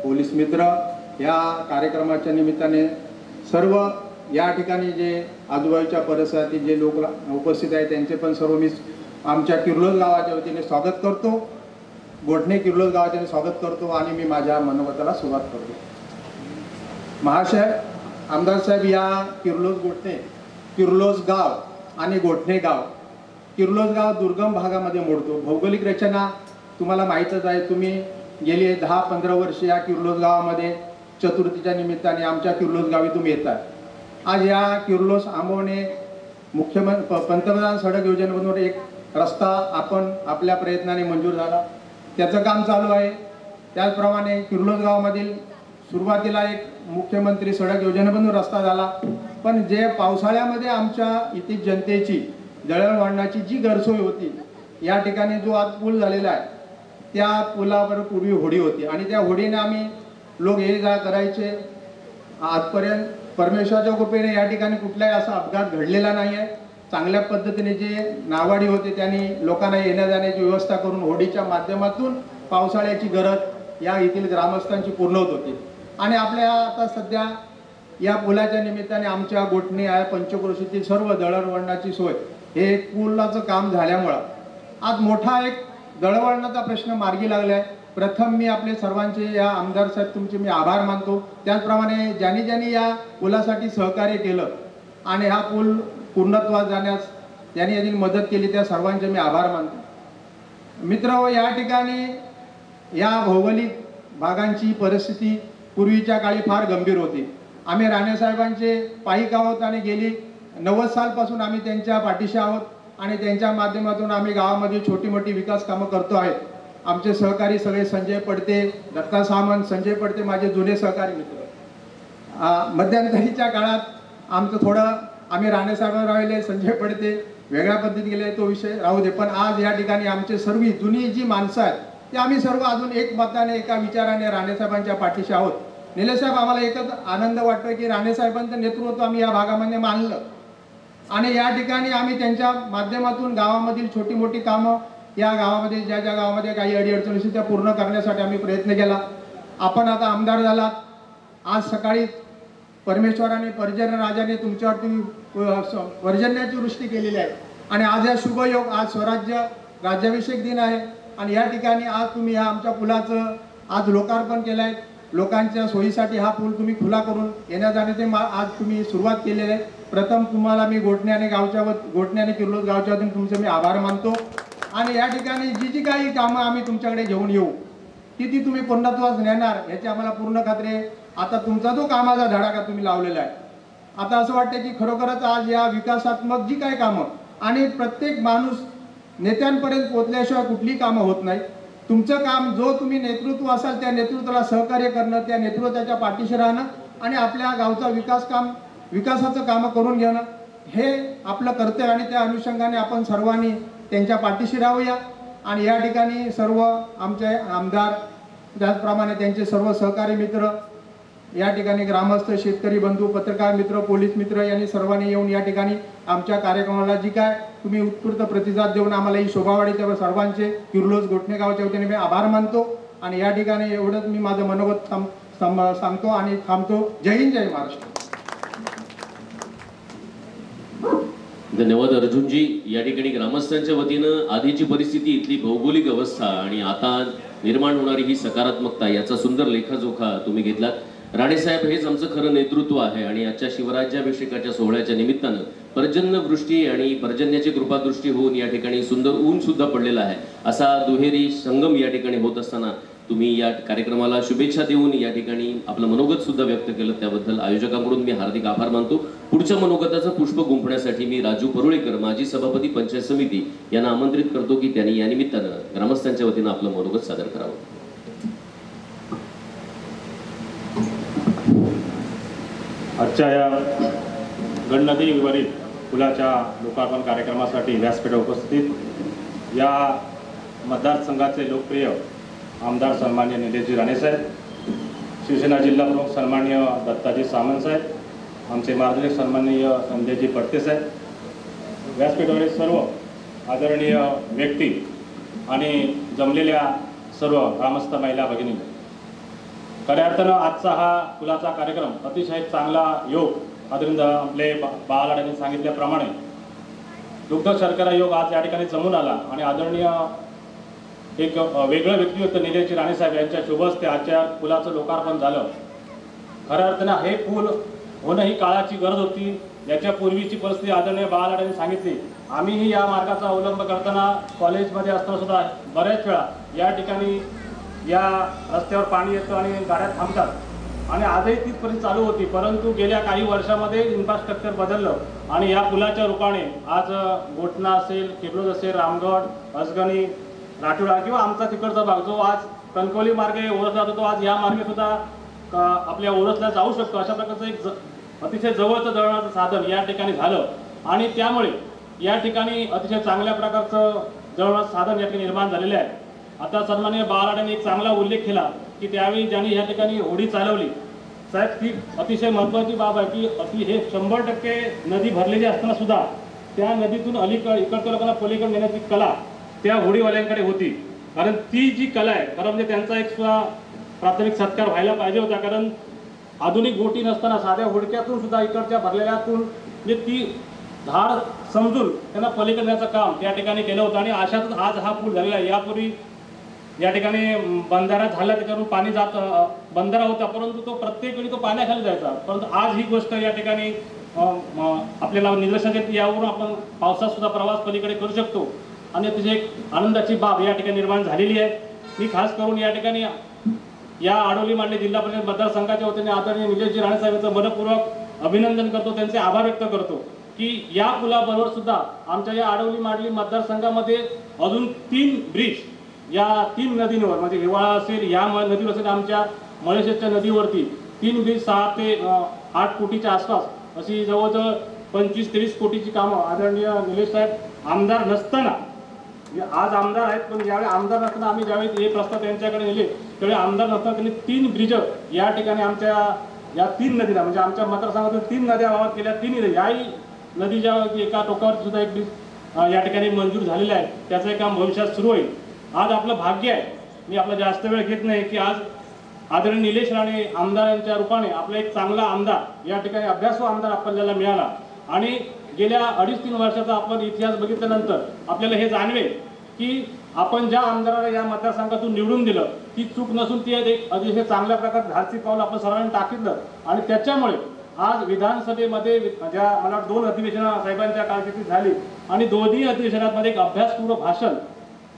पोलीस मित्र, या कार्यक्रमाच्या निमित्ताने सर्व या ठिकाणी जे आजूबाजूच्या परिसरातील जे लोक उपस्थित आहेत त्यांचे पण सर्व मी आमच्या किर्लोस गावाच्या वतीने स्वागत करतो. गोठणे किर्लोस गावाचे स्वागत करतो आणि मी माझ्या मनोगताला सुरुवात करतो. महाशय आमदार साहेब, या किर्लोस गोठणे, किर्लोस गाव आणि गोठणे गाव, किर्लोस गाव दुर्गम भागामध्ये मोडतो. भौगोलिक रचना तुम्हाला माहीतच आहे. तुम्ही गेली 10-15 वर्ष या किर्लोस गावामध्ये चतुर्थीच्या निमित्ताने आमच्या किर्लोस गावी तुम्ही येतात. आज या किर्लोस आंबवणे पंतप्रधान सडक योजनेमधून एक रस्ता आपण आपल्या प्रयत्नाने मंजूर झाला, त्याचं काम चालू आहे. त्याचप्रमाणे किर्लोस गावामधील सुरुवातीला एक मुख्यमंत्री सडक योजनेमधून रस्ता झाला. पण जे पावसाळ्यामध्ये आमच्या इथे जनतेची दळणवळणाची जी गैरसोय होती, या ठिकाणी जो आज पूल झालेला आहे त्या पुलावर पूर्वी होडी होती आणि त्या होडीने आम्ही लोक ये जा करायचे. आजपर्यंत परमेश्वराच्या कृपेने या ठिकाणी कुठलाही असा अपघात घडलेला नाही आहे. चांगल्या पद्धतीने जे नावाडी होते त्यांनी लोकांना येण्या जाण्याची व्यवस्था करून होडीच्या माध्यमातून पावसाळ्याची गरज या येथील ग्रामस्थांची पूर्ण होत होती. आणि आपल्या आता सध्या या पुलाच्या निमित्ताने आमच्या गोठणे आहे पंचक्रोशीतील सर्व दळणवळणाची सोय हे पुलाचं काम झाल्यामुळं आज मोठा एक दळणवळणाचा प्रश्न मार्गी लागला आहे. प्रथम मी आपले सर्वांचे या आमदार साहेब तुमचे मी आभार मानतो. त्याचप्रमाणे ज्यांनी या पुलासाठी सहकार्य केलं आणि हा पूल पूर्णत्वास जाण्यास त्यांनी याची मदत केली, त्या सर्वांचे मी आभार मानतो. मित्र, या ठिकाणी या भौगोलिक भागांची परिस्थिती पूर्वीच्या काळी फार गंभीर होती. आम्ही राणेसाहेबांचे पाईक आहोत आणि गेली 90 सालपासून आम्ही त्यांच्या पाठीशी आहोत आणि त्यांच्या माध्यमातून आम्ही गावामध्ये छोटी मोठी विकास कामं करतो आहेत. आमचे सहकारी सगळे संजय पडते, दत्ता सामंत, संजय पडते माझे जुने सहकारी मित्र. मध्यंतरीच्या काळात आमचं थोडं आम्ही राणेसाहेबांवर राहिले, संजय पडते वेगळ्या पद्धतीने गेले, तो विषय राहू दे. पण आज या ठिकाणी आमचे सर्व जुनी जी माणसं आहेत ते आम्ही सर्व अजून एक मताने एका विचाराने राणेसाहेबांच्या पाठीशी आहोत. निलेशसाहेब, आम्हाला एकच आनंद वाटतो की राणेसाहेबांचं नेतृत्व आम्ही या भागामध्ये मानलं आणि या ठिकाणी आम्ही त्यांच्या माध्यमातून गावामधील छोटी मोठी कामं या गावामध्ये ज्या गावामध्ये काही अडीअडचणी असतील त्या पूर्ण करण्यासाठी आम्ही प्रयत्न केला. आपण आता आमदार झालात. आज सकाळी परमेश्वराने पर्जन्य राजाने तुमच्यावरती पर्जन्याची वृष्टी केलेली आहे आणि आज या शुभयोग, आज स्वराज्य राज्याभिषेक दिन आहे आणि या ठिकाणी आज तुम्ही ह्या आमच्या पुलाचं आज लोकार्पण केलं आहे. लोकांच्या सोयीसाठी हा पूल तुम्ही खुला करून येण्या जाण्याचे आज तुम्ही सुरुवात केलेली आहे. प्रथम तुम्हाला मी गोठणे आणि किर्लोस गावच्या वतीने तुमचे मी आभार मानतो आणि या ठिकाणी जी काही कामं आम्ही तुमच्याकडे घेऊन येऊ ती तुम्ही पूर्णत्वास नेणार याची आम्हाला पूर्ण खात्री आहे. आता तुमचा जो कामाचा धडाका तुम्ही लावलेला आहे, आता असं वाटतं की खरोखरच आज या विकासात्मक जी काही कामं आणि प्रत्येक माणूस नेत्यांपर्यंत पोहोचल्याशिवाय कुठलीही कामं होत नाही. तुमचं काम जो तुम्ही नेतृत्व असाल त्या नेतृत्वाला सहकार्य करणं, त्या नेतृत्वाच्या पाठीशी राहणं आणि आपल्या गावचा विकासाचं कामं करून घेणं हे आपलं कर्तव्य आणि त्या अनुषंगाने आपण सर्वांनी त्यांच्या पाठीशी राहूया. आणि या ठिकाणी सर्व आमचे आमदार त्याचप्रमाणे त्यांचे सर्व सहकारी मित्र, या ठिकाणी ग्रामस्थ, शेतकरी बंधू, पत्रकार मित्र, पोलीस मित्र यांनी सर्वांनी येऊन या ठिकाणी आमच्या कार्यक्रमाला जी काय तुम्ही उत्स्फूर्त प्रतिसाद देऊन आम्हाला ही शोभा वाढीच्या सर्वांचे किर्लोस गोठणे गावच्या वतीने मी आभार मानतो आणि या ठिकाणी एवढंच मी माझं मनोगत सांगतो आणि थांबतो. जय हिंद, जय महाराष्ट्र. धन्यवाद अर्जुनजी. या ठिकाणी ग्रामस्थांच्या वतीनं आधीची परिस्थिती, इथली भौगोलिक अवस्था आणि आता निर्माण होणारी ही सकारात्मकता याचा सुंदर लेखाजोखा तुम्ही घेतलात. राणेसाहेब, हेच आमचं खरं नेतृत्व आहे आणि आजच्या शिवराज्याभिषेकाच्या सोहळ्याच्या निमित्तानं पर्जन्यवृष्टी आणि पर्जन्याची कृपादृष्टी होऊन या ठिकाणी सुंदर ऊन सुद्धा पडलेला आहे. असा दुहेरी संगम या ठिकाणी होत असताना तुम्ही या कार्यक्रमाला शुभेच्छा देऊन या ठिकाणी आपलं मनोगत सुद्धा व्यक्त केलं, त्याबद्दल आयोजकांकडून मी हार्दिक आभार मानतो. पुढच्या मनोगताचं पुष्प गुंफण्यासाठी मी राजू परुळेकर, माजी सभापती पंचायत समिती यांना आमंत्रित करतो की त्यांनी या निमित्तानं ग्रामस्थांच्या वतीनं आपलं मनोगत सादर करावं. आजच्या या गडनदीवरील पुलाच्या लोकार्पण कार्यक्रमासाठी व्यासपीठावर उपस्थित या मतदारसंघाचे लोकप्रिय आमदार सन्मान्य निलेशजी राणेसाहेब, शिवसेना जिल्हा प्रमुख सन्मान्य दत्ताजी सामंत साहेब, आमचे मार्गदर्शक सन्माननीय संजयजी पडते साहेब, व्यासपीठावरील सर्व आदरणीय व्यक्ती आणि जमलेल्या सर्व ग्रामस्थ महिला भगिनी, खऱ्या अर्थानं आजचा हा पुलाचा कार्यक्रम अतिशय चांगला योग आदरणीय आपले बाळालाड यांनी सांगितल्याप्रमाणे दुग्ध शर्करा योग आज या ठिकाणी जमून आला आणि आदरणीय एक वेगळं व्यक्तिमत्व निलेशजी राणेसाहेब यांच्या शुभ हस्ते आजच्या पुलाचं लोकार्पण झालं. खऱ्या अर्थानं हे पूल होणं ही काळाची गरज होती. याच्या पूर्वीची परिस्थिती आदरणीय बाळालाड यांनी सांगितली. आम्हीही या मार्गाचा अवलंब करताना कॉलेजमध्ये असताना सुद्धा बऱ्याच वेळा या ठिकाणी या रस्त्यावर पाणी येतं आणि गाड्या थांबतात आणि आजही तीच परिस्थिती चालू होती. परंतु गेल्या काही वर्षामध्ये इन्फ्रास्ट्रक्चर बदललं आणि या पुलाच्या रूपाने आज गोठणा असेल, किर्लोस असेल, रामगड, असगणी, राठोडा किंवा आमचा तिकडचा भाग जो आज कणकवली मार्गे ओळखला जातो, आज या मार्गे सुद्धा आपल्या ओळखला जाऊ शकतो. अशा प्रकारचं एक अतिशय जवळचं दळणाचं साधन या ठिकाणी झालं आणि त्यामुळे या ठिकाणी अतिशय चांगल्या प्रकारचं दळणाचं साधन या ठिकाणी निर्माण झालेलं आहे. आता सन्माननीय बाळालाड यांनी एक चांगला उल्लेख केला की त्यावेळी ज्यांनी या ठिकाणी होडी चालवली, साहेब ती अतिशय महत्त्वाची बाब आहे की हे 100% नदी भरलेली असताना सुद्धा त्या नदीतून इकडच्या लोकांना पलीकडे नेण्याची कला त्या होडीवाल्यांकडे होती. कारण ती जी कला आहे, खरं म्हणजे त्यांचा एक प्राथमिक सत्कार व्हायला पाहिजे होता. कारण आधुनिक बोटी नसताना साध्या होडक्यातून सुद्धा इकडच्या भरलेल्यातून म्हणजे ती धार समजून त्यांना पलीकडे नेण्याचं काम त्या ठिकाणी केलं होतं आणि अशातच आज हा पूल झालेला आहे. यापूर्वी या ठिकाणी बंधारा झाला, त्याच्यावरून पाणी जात बंधारा होता, परंतु तो प्रत्येक वेळी तो पाण्याखाली जायचा. परंतु आज ही गोष्ट या ठिकाणी आपल्याला निदर्शनास येते. यावरून आपण पावसात सुद्धा प्रवास पलीकडे करू शकतो आणि अतिशय एक आनंदाची बाब या ठिकाणी निर्माण झालेली आहे. मी खास करून या ठिकाणी या आडवली मांडली जिल्हा परिषद मतदारसंघाच्या वतीने आदरणीय निलेशजी राणेसाहेबांचं मनपूर्वक अभिनंदन करतो, त्यांचे आभार व्यक्त करतो की या पुलाबरोबर सुद्धा आमच्या या आडवली मांडली मतदारसंघामध्ये अजून 3 ब्रिज या 3 नदींवर म्हणजे हिवाळा असेल, या नदीवर असेल, आमच्या मळेशेच्या नदीवरती 3 ब्रिज 6 ते 8 कोटीच्या आसपास अशी जवळजवळ 25-30 कोटीची कामं आदरणीय निलेश साहेब आमदार नसताना, आज आमदार आहेत पण ज्यावेळी आमदार नसताना आम्ही ज्यावेळी हे प्रस्ताव त्यांच्याकडे नेले त्यावेळी आमदार नसताना त्यांनी 3 ब्रिज या ठिकाणी आमच्या या 3 नदीला म्हणजे आमच्या मतदारसंघातून 3 नद्या वाहत केल्या. 3 नद्या याही नदीच्या एका टोकावर सुद्धा एक ब्रिज या ठिकाणी मंजूर झालेलं आहे. त्याचं एक काम भविष्यात सुरू होईल. आज आपलं भाग्य आहे, मी आपला जास्त वेळ घेत नाही, की आज आदरणीय निलेश राणे आमदारांच्या रूपाने आपला एक चांगला आमदार या ठिकाणी अभ्यासू आमदार आपल्याला मिळाला आणि गेल्या 2.5-3 वर्षाचा आपण इतिहास बघितल्यानंतर आपल्याला हे जाणवेल की आपण ज्या आमदाराला या मतदारसंघातून निवडून दिलं ती चूक नसून ती एक अतिशय चांगल्या प्रकारे धाडसी पाऊल आपण सर्वांनी टाकितलं आणि त्याच्यामुळे आज विधानसभेमध्ये ज्या मला 2 अधिवेशनं साहेबांच्या कारकिर्दीत झाली आणि दोन्ही अधिवेशनामध्ये एक अभ्यासपूर्ण भाषण,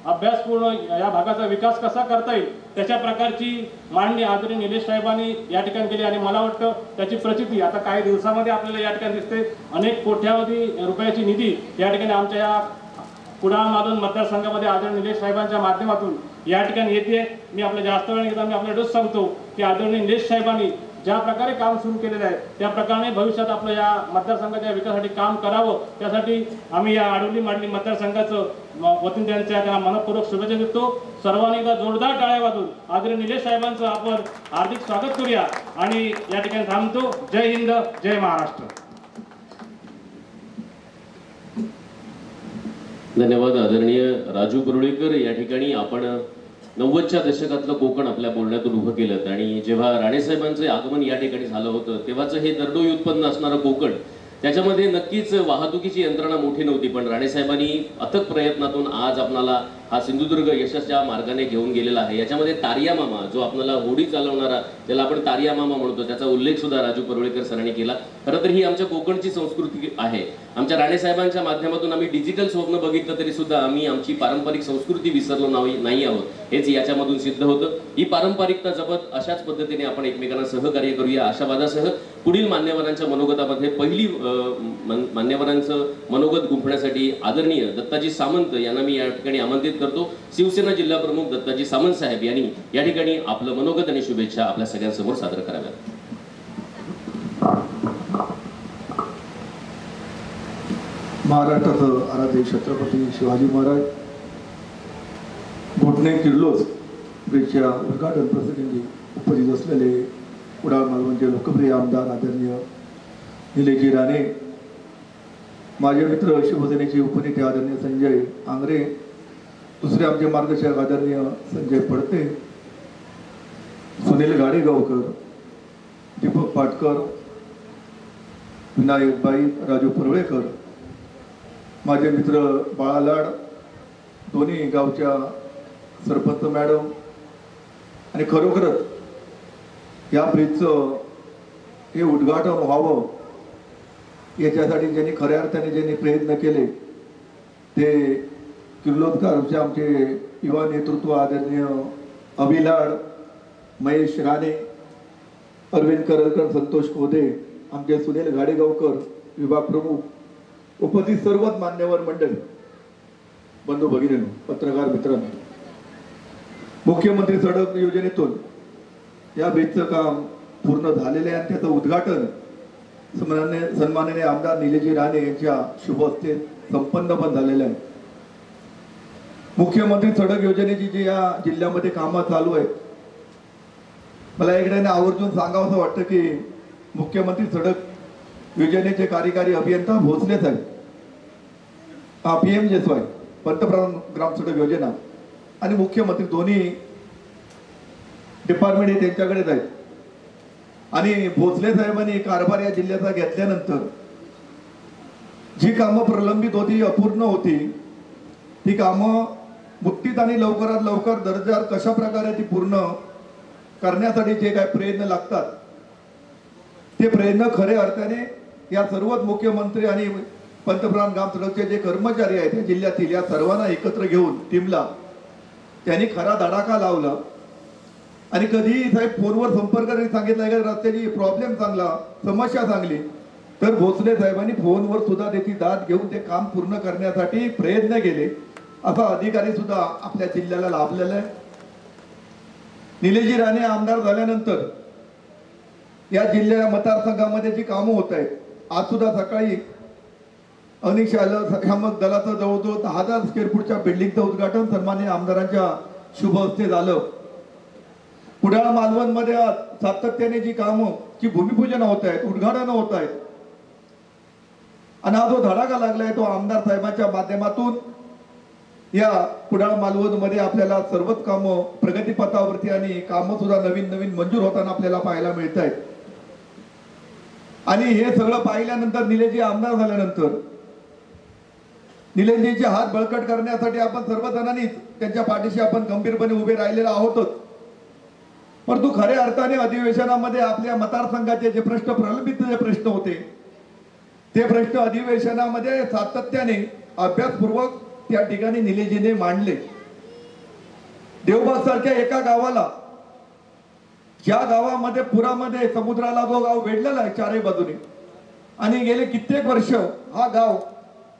अभ्यासपूर्ण या भागाचा विकास कसा करता येईल त्याच्या प्रकारची मांडणी आदरणीय निलेश साहेबांनी या ठिकाणी केली आणि मला वाटतं त्याची प्रचिती आता काही दिवसामध्ये आपल्याला या ठिकाणी दिसते. अनेक कोट्यावधी रुपयाची निधी या ठिकाणी आमच्या या कुडाळ मालवण मतदारसंघामध्ये आदरणीय निलेश साहेबांच्या माध्यमातून या ठिकाणी येते. मी आपल्या जास्त वेळ घेता मी आपल्याला सांगतो की आदरणीय निलेश साहेबांनी ज्या प्रकारे काम सुरू केलेलं आहे त्या प्रकारे भविष्यात आपलं या मतदारसंघाच्या विकासासाठी काम करावं, त्यासाठी आम्ही या आडवली मांडली मतदारसंघाचं वतीने त्यांना मनपूर्वक शुभेच्छा देतो. सर्वांनी एकदा जोरदार टाळ्या वाजून आदरणीय निलेश साहेबांचं आपण हार्दिक स्वागत करूया आणि या ठिकाणी थांबतो. जय हिंद, जय महाराष्ट्र. धन्यवाद आदरणीय राजू कुरुळेकर. या ठिकाणी आपण 90च्या दशकातलं कोकण आपल्या बोलण्यातून उभं केलं आणि जेव्हा राणेसाहेबांचे आगमन या ठिकाणी झालं होतं तेव्हाचं हे दरडोई उत्पन्न असणारं कोकण, त्याच्यामध्ये नक्कीच वाहतुकीची यंत्रणा मोठी नव्हती, पण राणेसाहेबांनी अथक प्रयत्नातून आज आपणाला हा सिंधुदुर्ग यशाच्या मार्गाने घेऊन गेलेला आहे. याच्यामध्ये तारिया मामा जो आपल्याला होडी चालवणारा, ज्याला आपण तारिया मामा म्हणतो, त्याचा उल्लेख सुद्धा राजू परुळेकर सरांनी केला. खरं तर ही आमच्या कोकणची संस्कृती आहे. आमच्या राणेसाहेबांच्या माध्यमातून आम्ही डिजिटल स्वप्न बघितलं तरी सुद्धा आम्ही आमची पारंपरिक संस्कृती विसरलो नाही आहोत, हेच याच्यामधून सिद्ध होतं. ही पारंपरिकता जपत अशाच पद्धतीने आपण एकमेकांना सहकार्य करूया, आशावादासह पुढील मान्यवरांच्या मनोगतामध्ये पहिली मान्यवरांचं मनोगत गुंफण्यासाठी आदरणीय दत्ताजी सामंत यांना मी या ठिकाणी आमंत्रित करतो. शिवसेना जिल्हा प्रमुख दत्ताजी सामंत साहेब यांनी या ठिकाणी आपलं मनोगत आणि शुभेच्छा आपल्या सगळ्यांसमोर सादर कराव्यात. महाराष्ट्राचं आराध्य छत्रपती शिवाजी महाराज घोटणे किर्लोस ब्रिजच्या उद्घाटन प्रसंगी उपस्थित असलेले कुडाळ मालवणचे लोकप्रिय आमदार आदरणीय निलेशजी राणे, माझे मित्र शिवसेनेचे उपनेते आदरणीय संजय आंग्रे, दुसरे आमचे मार्गदर्शक आदरणीय संजय पडते, सुनील गाडेगावकर, दीपक पाटकर, विनायक बाई, राजू परुळेकर, माझे मित्र बाळालाड, दोन्ही गावच्या सरपंच मॅडम, आणि खरोखरच या ब्रिजचं हे उद्घाटन व्हावं याच्यासाठी ज्यांनी खऱ्या अर्थाने ज्यांनी प्रयत्न केले ते किर्लोस्करचे आमचे युवा नेतृत्व आदरणीय अभिलाड, महेश राणे, अरविंद करलकर, संतोष कोदे, आमचे सुनील गाडेगावकर विभाग प्रमुख, उपस्थित सर्वच मान्यवर मंडळी, बंधू भगिनींनो, पत्रकार मित्रांनो, मुख्यमंत्री सडक योजनेतून या ब्रिजचं काम पूर्ण झालेले आहे आणि त्याचं उद्घाटन सन्माननीय आमदार निलेशजी राणे यांच्या शुभ हस्ते संपन्न पण झालेलं आहे. मुख्यमंत्री सडक योजनेची जी या जिल्ह्यामध्ये कामं चालू आहेत, मला इकडे आवर्जून सांगावं वाटतं की मुख्यमंत्री सडक योजनेचे कार्यकारी अभियंता भोसले साहेब, PMJSY पंतप्रधान ग्राम सडक योजना आणि मुख्यमंत्री दोन्ही डिपार्टमेंट हे त्यांच्याकडेच आहेत. आणि भोसले साहेबांनी कारभार या जिल्ह्याचा घेतल्यानंतर जी कामं प्रलंबित होती, अपूर्ण होती, ती कामं मुठीत आणि लवकरात लवकर दर्जा कशा प्रकारे ती पूर्ण करण्यासाठी जे काही प्रयत्न लागतात ते प्रयत्न खऱ्या अर्थाने या सर्वच मुख्यमंत्री आणि पंतप्रधान ग्राम सडकचे जे कर्मचारी आहेत जिल्ह्यातील या सर्वांना एकत्र घेऊन टीमला त्यांनी खरा धडाका लावला. आणि कधी साहेब फोनवर संपर्क करून सांगितलं का रस्त्याची प्रॉब्लेम चांगला, समस्या चांगली, तर भोसले साहेबांनी फोनवर सुद्धा त्याची दाद घेऊन ते काम पूर्ण करण्यासाठी प्रयत्न केले. असा अधिकारी सुद्धा आपल्या जिल्ह्याला लाभलेला आहे. निलेशजी राणे आमदार झाल्यानंतर या मतदारसंघामध्ये जी कामं होत आहेत, आज सुद्धा सकाळी अग्निशामक दलाचं जवळजवळ 10,000 स्क्वेअर फूटच्या बिल्डिंगचं उद्घाटन सन्माननीय आमदारांच्या शुभ हस्ते झालं. कुडाळ मालवण मध्ये सातत्याने जी कामं जी भूमिपूजन होत आहेत, उद्घाटन होत आहेत, आणि हा जो धडाका लागलाय तो आमदार साहेबांच्या माध्यमातून या कुडाळ मालवण मध्ये आपल्याला सर्वच कामं प्रगतीपथावरती आणि कामं सुद्धा नवीन नवीन मंजूर होताना आपल्याला पाहायला मिळत आहेत. आणि हे सगळं पाहिल्यानंतर निलेशजी आमदार झाल्यानंतर निलेशजीचे हात बळकट करण्यासाठी आपण सर्वजणांनी त्यांच्या पाठीशी आपण गंभीरपणे उभे राहिलेलो आहोतच. परंतु खऱ्या अर्थाने अधिवेशनामध्ये आपल्या मतदारसंघाचे जे प्रश्न प्रलंबित जे प्रश्न होते ते प्रश्न अधिवेशनामध्ये सातत्याने अभ्यासपूर्वक त्या ठिकाणी निलेशजीने मांडले. देवबाग सारख्या एका गावाला, ज्या गावामध्ये पुरामध्ये समुद्राला जो गाव वेढलेला आहे चारही बाजूने, आणि गेले कित्येक वर्ष हा गाव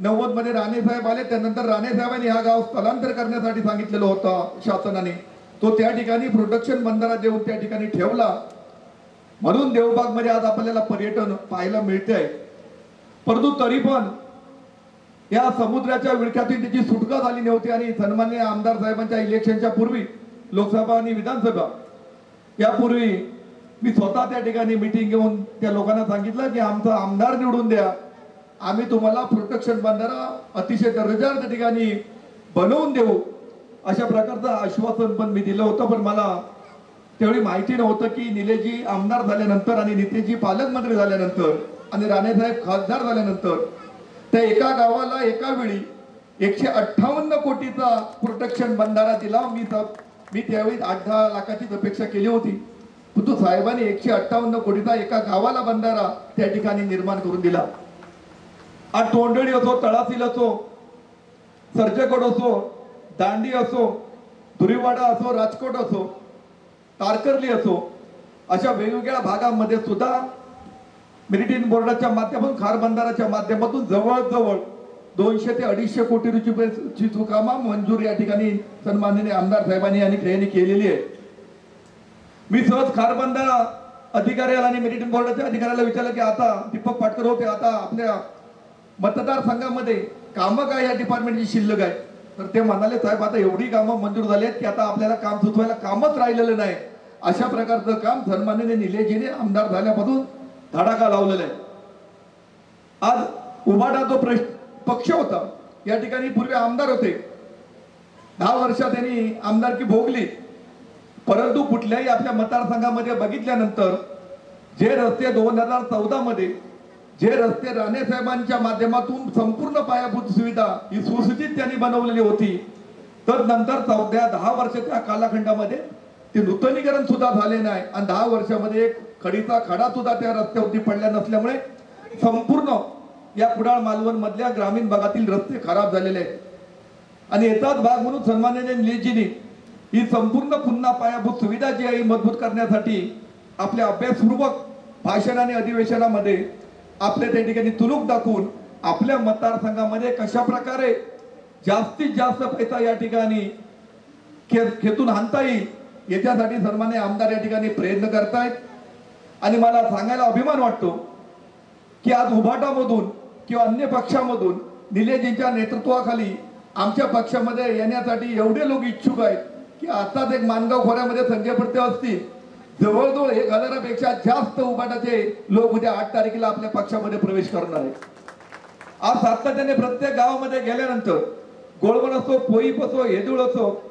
90 मध्ये राणे साहेब आले, त्यानंतर राणे साहेबांनी हा गाव स्थलांतर करण्यासाठी सांगितलेलं होतं शासनाने. तो त्या ठिकाणी प्रोडक्शन बंदरात देऊन त्या ठिकाणी ठेवला. म्हणून देवबागमध्ये आज आपल्याला पर्यटन पाहायला मिळतंय. परंतु तरी पण या समुद्राच्या विळख्यातून त्याची सुटका झाली नव्हती आणि सन्माननीय आमदार साहेबांच्या इलेक्शनच्या पूर्वी, लोकसभा आणि विधानसभा यापूर्वी मी स्वतः त्या ठिकाणी मीटिंग घेऊन त्या लोकांना सांगितलं की आमचा आमदार निवडून द्या, आम्ही तुम्हाला प्रोटेक्शन बंधारा अतिशय दर्जेदार त्या ठिकाणी बनवून देऊ, अशा प्रकारचं आश्वासन पण मी दिलं होतं. पण मला त्यावेळी माहिती नव्हतं की निलेशजी आमदार झाल्यानंतर आणि नितेशजी पालकमंत्री झाल्यानंतर आणि राणेसाहेब खासदार झाल्यानंतर त्या एका गावाला एका वेळी 158 कोटीचा प्रोटेक्शन बंधारा दिला. मी त्यावेळी 8-10 लाखाचीच अपेक्षा केली होती, परंतु साहेबांनी 158 कोटीचा एका गावाला बंधारा त्या ठिकाणी निर्माण करून दिला. आज तोंडळी असो, तळासील असो, सर्जेकोट असो, दांडी असो, धुरीवाडा असो, राजकोट असो, तारकर्ली असो, अशा वेगवेगळ्या भागामध्ये सुद्धा मेरिटाईम बोर्डाच्या माध्यमातून, खार बंधाराच्या माध्यमातून जवळजवळ 200 ते 250 कोटी रुपयाची कामं मंजूर या ठिकाणी सन्माननीय आमदार साहेबांनी आणि क्रियांनी केलेली आहे. मी सहज खार बंधारा अधिकाऱ्याला आणि मेरिटाईम बोर्डाच्या अधिकाऱ्याला विचारलं की आता दीपक पाटकर होते, आता आपल्या मतदारसंघामध्ये कामं काय या डिपार्टमेंटची शिल्लक आहे? तर ते म्हणाले साहेब आता एवढी कामं मंजूर झाली आहेत की आता आपल्याला काम सुचवायला कामच राहिलेलं नाही. अशा प्रकारचं काम सन्माननीय निलेशजीने आमदार झाल्यापासून धडाका लावलेला आहे. आज उभाटा जो पक्ष होता, या ठिकाणी पूर्वी आमदार होते, 10 वर्षात त्यांनी आमदारकी भोगली, परंतु कुठल्याही आपल्या मतदारसंघामध्ये बघितल्यानंतर जे रस्ते 2014 मध्ये जे रस्ते राणे साहेबांच्या माध्यमातून संपूर्ण पायाभूत सुविधा ही सुसूचित त्यांनी बनवलेली होती, तर नंतर 10 वर्षाच्या कालखंडामध्ये ते नूतनीकरण सुद्धा झाले नाही आणि 10 वर्षामध्ये एक खडीचा खडा सुद्धा त्या रस्त्यावरती पडल्या नसल्यामुळे संपूर्ण या कुडाळ मालवण मधल्या ग्रामीण भागातील रस्ते खराब झालेले आहेत. आणि याचाच भाग म्हणून सन्माननीय निलेशजींनी ही संपूर्ण पुन्हा पायाभूत सुविधा जी आहे मजबूत करण्यासाठी आपल्या अभ्यासपूर्वक भाषण आणि अधिवेशनामध्ये आपल्या त्या ठिकाणी तुलूक दाखवून आपल्या मतदारसंघामध्ये कशा प्रकारे जास्तीत जास्त पैसा या ठिकाणी खेतून आणता येईल याच्यासाठी सन्माननीय आमदार या ठिकाणी प्रयत्न करतायत. आणि मला सांगायला अभिमान वाटतो की आज उभाटामधून किंवा अन्य पक्षामधून निलेशजींच्या नेतृत्वाखाली आमच्या पक्षामध्ये येण्यासाठी एवढे लोक इच्छुक आहेत की आताच एक मानगाव खोऱ्यामध्ये संजय पडते असतील, जवळजवळ 1000पेक्षा जास्त उभाटाचे लोक उद्या 8 तारखेला आपल्या पक्षामध्ये प्रवेश करणार आहेत. आज सातत्याने प्रत्येक गावामध्ये गेल्यानंतर गोळवण असो, पोईप असो, येदूळ असो,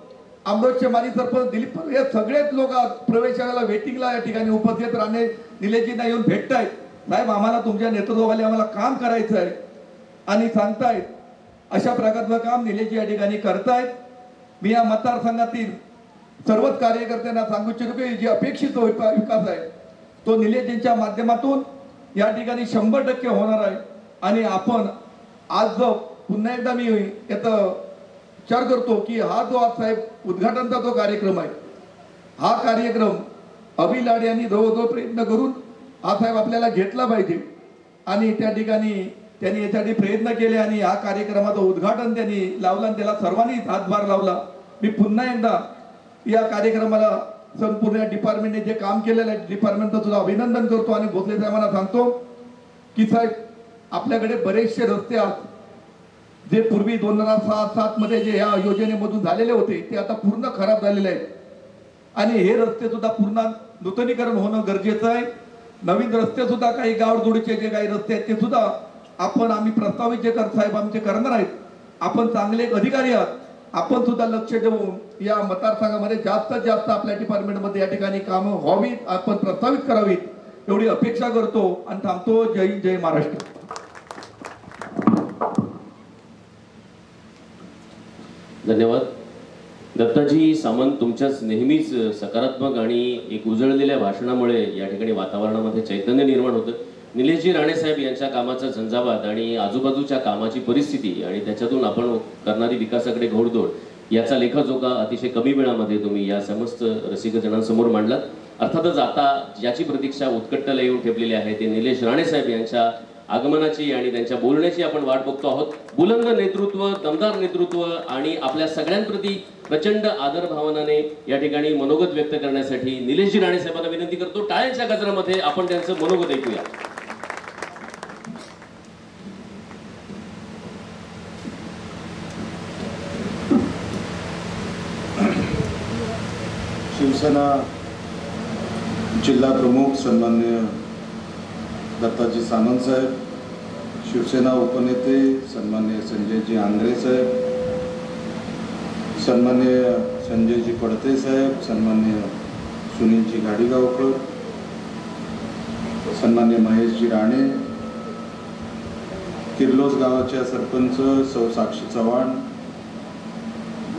अमरोजचे माजी सरपंच दिलीप हे सगळेच लोक प्रवेशाला वेटिंगला या ठिकाणी उपस्थित राहणे निलेशजींना येऊन भेटतायत. साहेब आम्हाला तुमच्या नेतृत्वाखाली आम्हाला काम करायचं आहे आणि सांगतायत. अशा प्रकारचं काम निलेशजी या ठिकाणी करतायत. मी या मतदारसंघातील सर्वच कार्यकर्त्यांना सांगू इच्छितो की जे अपेक्षित विकास आहे तो निलेशजींच्या माध्यमातून या ठिकाणी 100% होणार आहे. आणि आपण आज जो पुन्हा एकदा मी याचा विचार करतो की हा जो आज साहेब उद्घाटनचा जो कार्यक्रम आहे, हा कार्यक्रम अभिलाड यांनी जवळजवळ प्रयत्न करून हा साहेब आपल्याला घेतला पाहिजे आणि त्या ठिकाणी त्यांनी यासाठी प्रयत्न केले आणि या कार्यक्रमाचं उद्घाटन त्यांनी लावलं आणि त्याला सर्वांनी हातभार लावला. मी पुन्हा एकदा या कार्यक्रमाला संपूर्ण डिपार्टमेंटने जे काम केलेलं आहे डिपार्टमेंटचं सुद्धा अभिनंदन करतो आणि भोसले साहेबांना सांगतो की साहेब आपल्याकडे बरेचसे रस्ते आहेत जे पूर्वी 2006-07 मध्ये जे या योजनेमधून झालेले होते ते आता पूर्ण खराब झालेले आहेत आणि हे रस्ते सुद्धा पूर्ण नूतनीकरण होणं गरजेचं आहे. नवीन रस्ते सुद्धा काही गावजोडीचे जे काही रस्ते आहेत ते सुद्धा आम्ही प्रस्तावित जे साहेब आमचे करणार आहेत. आपण चांगले एक अधिकारी आहात, आपण सुद्धा लक्ष देऊन या मतदारसंघामध्ये जास्तीत जास्त आपल्या डिपार्टमेंटमध्ये या ठिकाणी कामं व्हावीत, आपण प्रस्तावित करावीत एवढी अपेक्षा करतो आणि थांबतो. जय हिंद, जय महाराष्ट्र. धन्यवाद. दत्ताजी सामंत, तुमच्याच नेहमीच सकारात्मक आणि एक उजळलेल्या भाषणामुळे या ठिकाणी वातावरणामध्ये चैतन्य निर्माण होतं. निलेशजी राणेसाहेब यांच्या कामाचा झंझावात आणि आजूबाजूच्या कामाची परिस्थिती आणि त्याच्यातून आपण करणारी विकासाकडे घोडदौड याचा लेखाजोखा अतिशय कमी वेळामध्ये तुम्ही या समस्त रसिकजनांसमोर मांडलात. अर्थातच आता ज्याची प्रतीक्षा उत्कटतेला येऊन ठेपलेली आहे ते निलेश राणेसाहेब यांच्या आगमनाची आणि त्यांच्या बोलण्याची आपण वाट बघतो आहोत. बुलंद नेतृत्व, दमदार नेतृत्व आणि आपल्या सगळ्यांप्रती प्रचंड आदर भावनाने या ठिकाणी मनोगत व्यक्त करण्यासाठी निलेशजी राणे साहेबांना विनंती करतो. टाळ्यांच्या गजरामध्ये आपण त्यांचं मनोगत ऐकूया. शिवसेना जिल्हा प्रमुख सन्माननीय दत्ताजी सामंत साहेब, शिवसेना उपनेते सन्माननीय संजयजी आंग्रे साहेब, सन्माननीय संजयजी पडते साहेब, सन्माननीय सुनीलजी गाडीगावकर, सन्माननीय महेशजी राणे, किर्लोस गावाच्या सरपंच सौ साक्षी चव्हाण,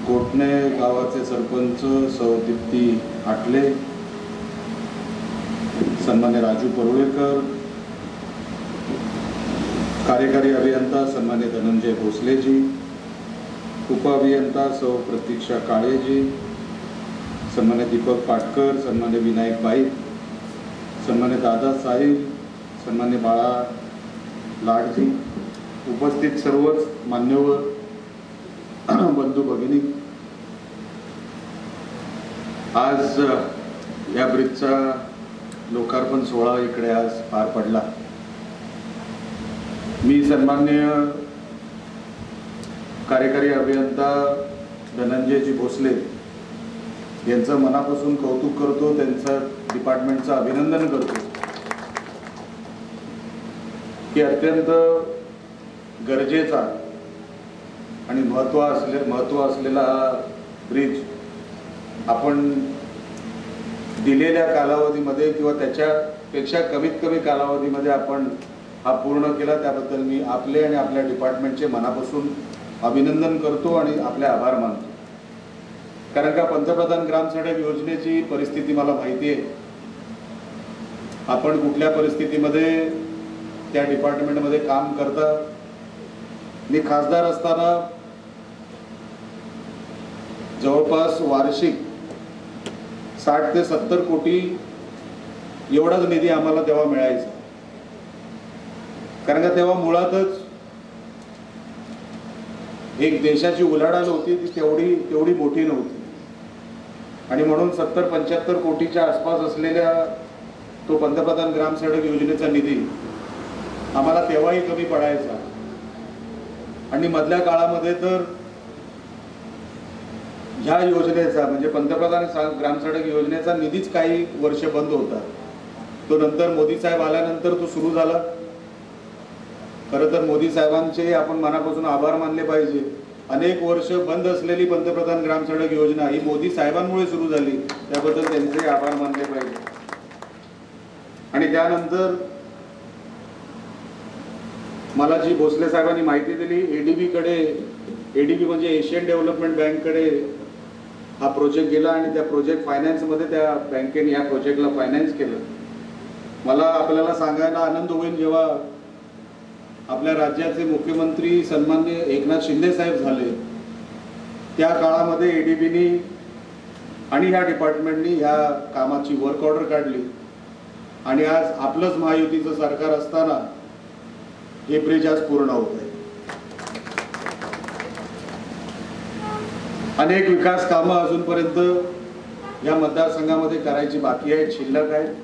कोटणे गावाचे सरपंच सौ दीप्ती आटले, सन्मान्य राजू परुळेकर, कार्यकारी अभियंता सन्मान्य धनंजय भोसलेजी, उपअभियंता सौ प्रतीक्षा काळेजी, सन्मान्य दीपक पाटकर, सन्मान्य विनायक बाईक, सन्मान्य दादा साहिल, सन्मान्य बाळा लाडजी, उपस्थित सर्वच मान्यवर बंधू भगिनी, आज या ब्रिजचा लोकार्पण सोहळा इकडे आज पार पडला. मी सन्माननीय कार्यकारी अभियंता धनंजयजी भोसले यांचं मनापासून कौतुक करतो, त्यांचं डिपार्टमेंटचं अभिनंदन करतो की अत्यंत गरजेचा आणि महत्त्व असलेला हा ब्रिज आपण दिलेल्या कालावधीमध्ये किंवा त्याच्यापेक्षा कमीत कमी कालावधीमध्ये आपण हा पूर्ण केला. त्याबद्दल मी आपले आणि आपल्या डिपार्टमेंटचे मनापासून अभिनंदन करतो आणि आपले आभार मानतो. कारण का पंतप्रधान ग्राम सडक योजनेची परिस्थिती मला माहिती आहे. आपण कुठल्या परिस्थितीमध्ये त्या डिपार्टमेंटमध्ये काम करता. मी खासदार असताना जवळपास वार्षिक 60 ते 70 कोटी एवढाच निधी आम्हाला तेव्हा मिळायचा. कारण का तेव्हा मुळातच एक देशाची उलाढाल होती, ती तेवढी मोठी नव्हती आणि म्हणून 70-75 कोटीच्या आसपास असलेल्या तो पंतप्रधान ग्राम सडक योजनेचा निधी आम्हाला तेव्हाही कमी पडायचा. आणि मधल्या काळामध्ये तर ह्या योजनेचा म्हणजे पंतप्रधान ग्राम सडक योजनेचा निधीच काही वर्ष बंद होता. तो नंतर मोदी साहेब आल्यानंतर तो सुरू झाला. खरं तर मोदी साहेबांचे आपण मनापासून आभार मानले पाहिजे. अनेक वर्ष बंद असलेली पंतप्रधान ग्राम सडक योजना ही मोदी साहेबांमुळे सुरू झाली, त्याबद्दल त्यांचे आभार मानले पाहिजे. आणि त्यानंतर मला जी भोसले साहेबांनी माहिती दिली, एडीबी म्हणजे एशियन डेव्हलपमेंट बँककडे हा प्रोजेक्ट गेला आणि त्या प्रोजेक्ट फायनान्समध्ये त्या बँकेने या प्रोजेक्टला फायनान्स केलं. मला आपल्याला सांगायला आनंद होईल, जेव्हा आपल्या राज्याचे मुख्यमंत्री सन्माननीय एकनाथ शिंदे साहेब झाले, त्या काळामध्ये एडीबीनी आणि ह्या डिपार्टमेंटनी ह्या कामाची वर्क ऑर्डर काढली आणि आज आपलंच महायुतीचं सरकार असताना हे ब्रिज आज पूर्ण होत आहे. अनेक विकास कामं अजूनपर्यंत या मतदारसंघामध्ये करायची बाकी आहेत, शिल्लक आहेत,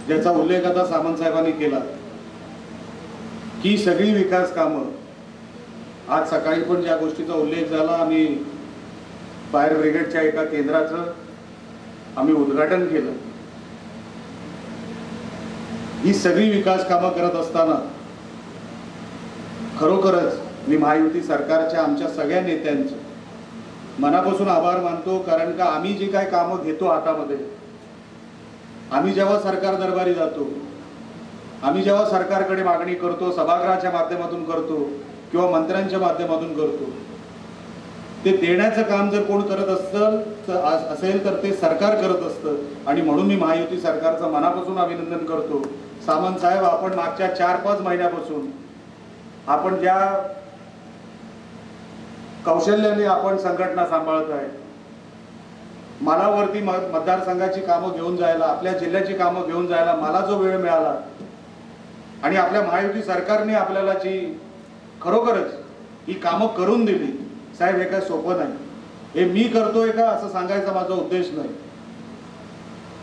ज्याचा उल्लेख आता सामंत साहेबांनी केला की सगळी विकास कामं, आज सकाळी पण ज्या गोष्टीचा उल्लेख झाला, आम्ही फायर ब्रिगेडच्या एका केंद्राचं आम्ही उद्घाटन केलं. ही सगळी विकास कामं करत असताना खरोखरच मी महायुती सरकारच्या आमच्या सगळ्या नेत्यांचं मनापासून आभार मानतो. कारण का आम्ही जे काही कामं घेतो हातामध्ये, आम्ही जेव्हा सरकार दरबारी जातो, आम्ही जेव्हा सरकारकडे मागणी करतो, सभागृहाच्या माध्यमातून करतो किंवा मंत्र्यांच्या माध्यमातून करतो, ते देण्याचं काम जर कोण करत असेल तर ते सरकार करत असतं. आणि म्हणून मी महायुती सरकारचं मनापासून अभिनंदन करतो. सामंत साहेब, आपण मागच्या 4-5 महिन्यापासून आपण ज्या कौशल्याने आपण संघटना सांभाळत आहे, मलावरती मतदारसंघाची कामं घेऊन जायला, आपल्या जिल्ह्याची कामं घेऊन जायला मला जो वेळ मिळाला आणि आपल्या महायुती सरकारने आपल्याला जी खरोखरच ही कामं करून दिली साहेब, हे काय सोपं नाही. हे मी करतोय का असं सांगायचा माझा उद्देश नाही.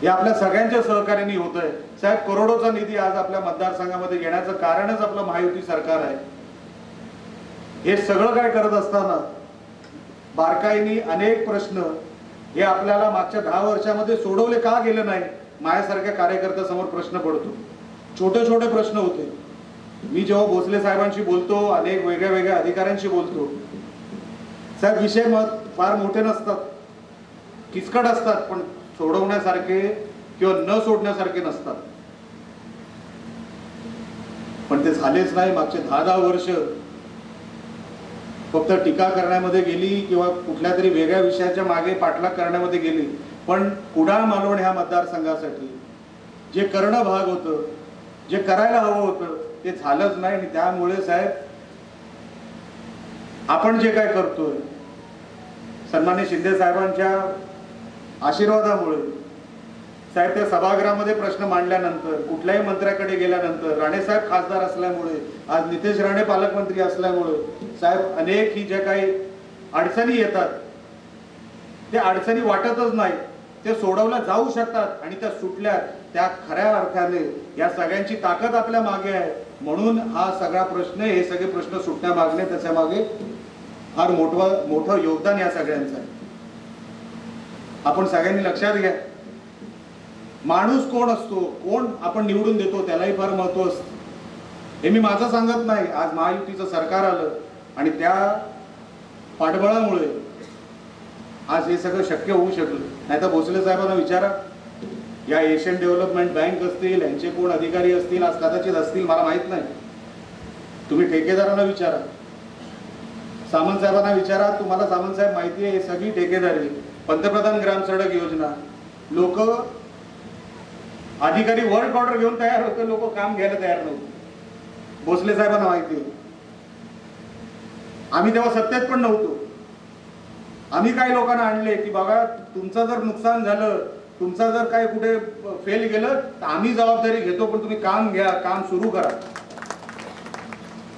हे आपल्या सगळ्यांच्या सहकार्याने होत आहे साहेब. करोडोचा निधी आज आपल्या मतदारसंघामध्ये येण्याचं कारणच आपलं महायुती सरकार आहे. हे सगळं काय करत असताना बारकाईने अनेक प्रश्न हे आपल्याला मागच्या 10 वर्षामध्ये सोडवले का गेले नाही, माझ्यासारख्या कार्यकर्त्यासमोर प्रश्न पडतो. छोटे छोटे प्रश्न होते. मी जेव्हा भोसले साहेबांशी बोलतो, अनेक वेगळ्या वेगळ्या अधिकाऱ्यांशी बोलतो साहेब, विषय फार मोठे नसतात, किचकट असतात, पण सोडवण्यासारखे किंवा न सोडण्यासारखे नसतात. पण ते झालेच नाही. मागचे 10 वर्ष फक्त टीका करण्यामध्ये गेली किंवा कुठल्या तरी वेगळ्या विषयाच्या मागे पाठलाग करण्यामध्ये गेली. पण कुडाळ मालवण ह्या मतदारसंघासाठी जे करणं भाग होतं, जे करायला हवं होतं ते झालंच नाही. आणि त्यामुळे साहेब आपण जे काय करतोय सन्माननीय शिंदे साहेबांच्या आशीर्वादामुळे साहेब, त्या सभागृहामध्ये प्रश्न मांडल्यानंतर, कुठल्याही मंत्र्याकडे गेल्यानंतर, राणेसाहेब खासदार असल्यामुळे, आज नितेश राणे पालकमंत्री असल्यामुळे साहेब अनेक ही ज्या काही अडचणी येतात त्या अडचणी वाटतच नाही, ते सोडवल्या जाऊ शकतात. आणि त्या सुटल्या त्या खऱ्या अर्थाने या सगळ्यांची ताकद आपल्या मागे आहे. म्हणून हा सगळा प्रश्न, हे सगळे प्रश्न सुटण्या मागणे, त्याच्या मागे फार मोठं योगदान या सगळ्यांचं आहे. आपण सगळ्यांनी लक्षात घ्या, माणूस कोण असतो, कोण आपण निवडून देतो त्यालाही फार महत्व असतं. हे मी माझं सांगत नाही. आज महायुतीचं सरकार आलं आणि त्या पाठबळामुळे आज हे सगळं शक्य होऊ शकलं. नाही तर भोसले साहेबांना विचारा, या एशियन डेव्हलपमेंट बँक असतील, यांचे कोण अधिकारी असतील, आज कदाचित असतील, मला माहित नाही. तुम्ही ठेकेदारांना विचारा, सामंत साहेबांना विचारा. तुम्हाला सामंत साहेब माहिती आहे, हे सगळी ठेकेदारी, पंतप्रधान ग्राम सडक योजना, लोक अधिकारी वर्क ऑर्डर घेऊन तयार होते, लोक काम घ्यायला तयार नव्हते. भोसले साहेबांना माहिती आहे. आम्ही तेव्हा सत्तेत पण नव्हतो. आम्ही काही लोकांना आणले की बघा, तुमचं जर नुकसान झालं, तुमचं जर काय कुठे फेल गेलं तर आम्ही जबाबदारी घेतो, पण तुम्ही काम घ्या, काम सुरू करा.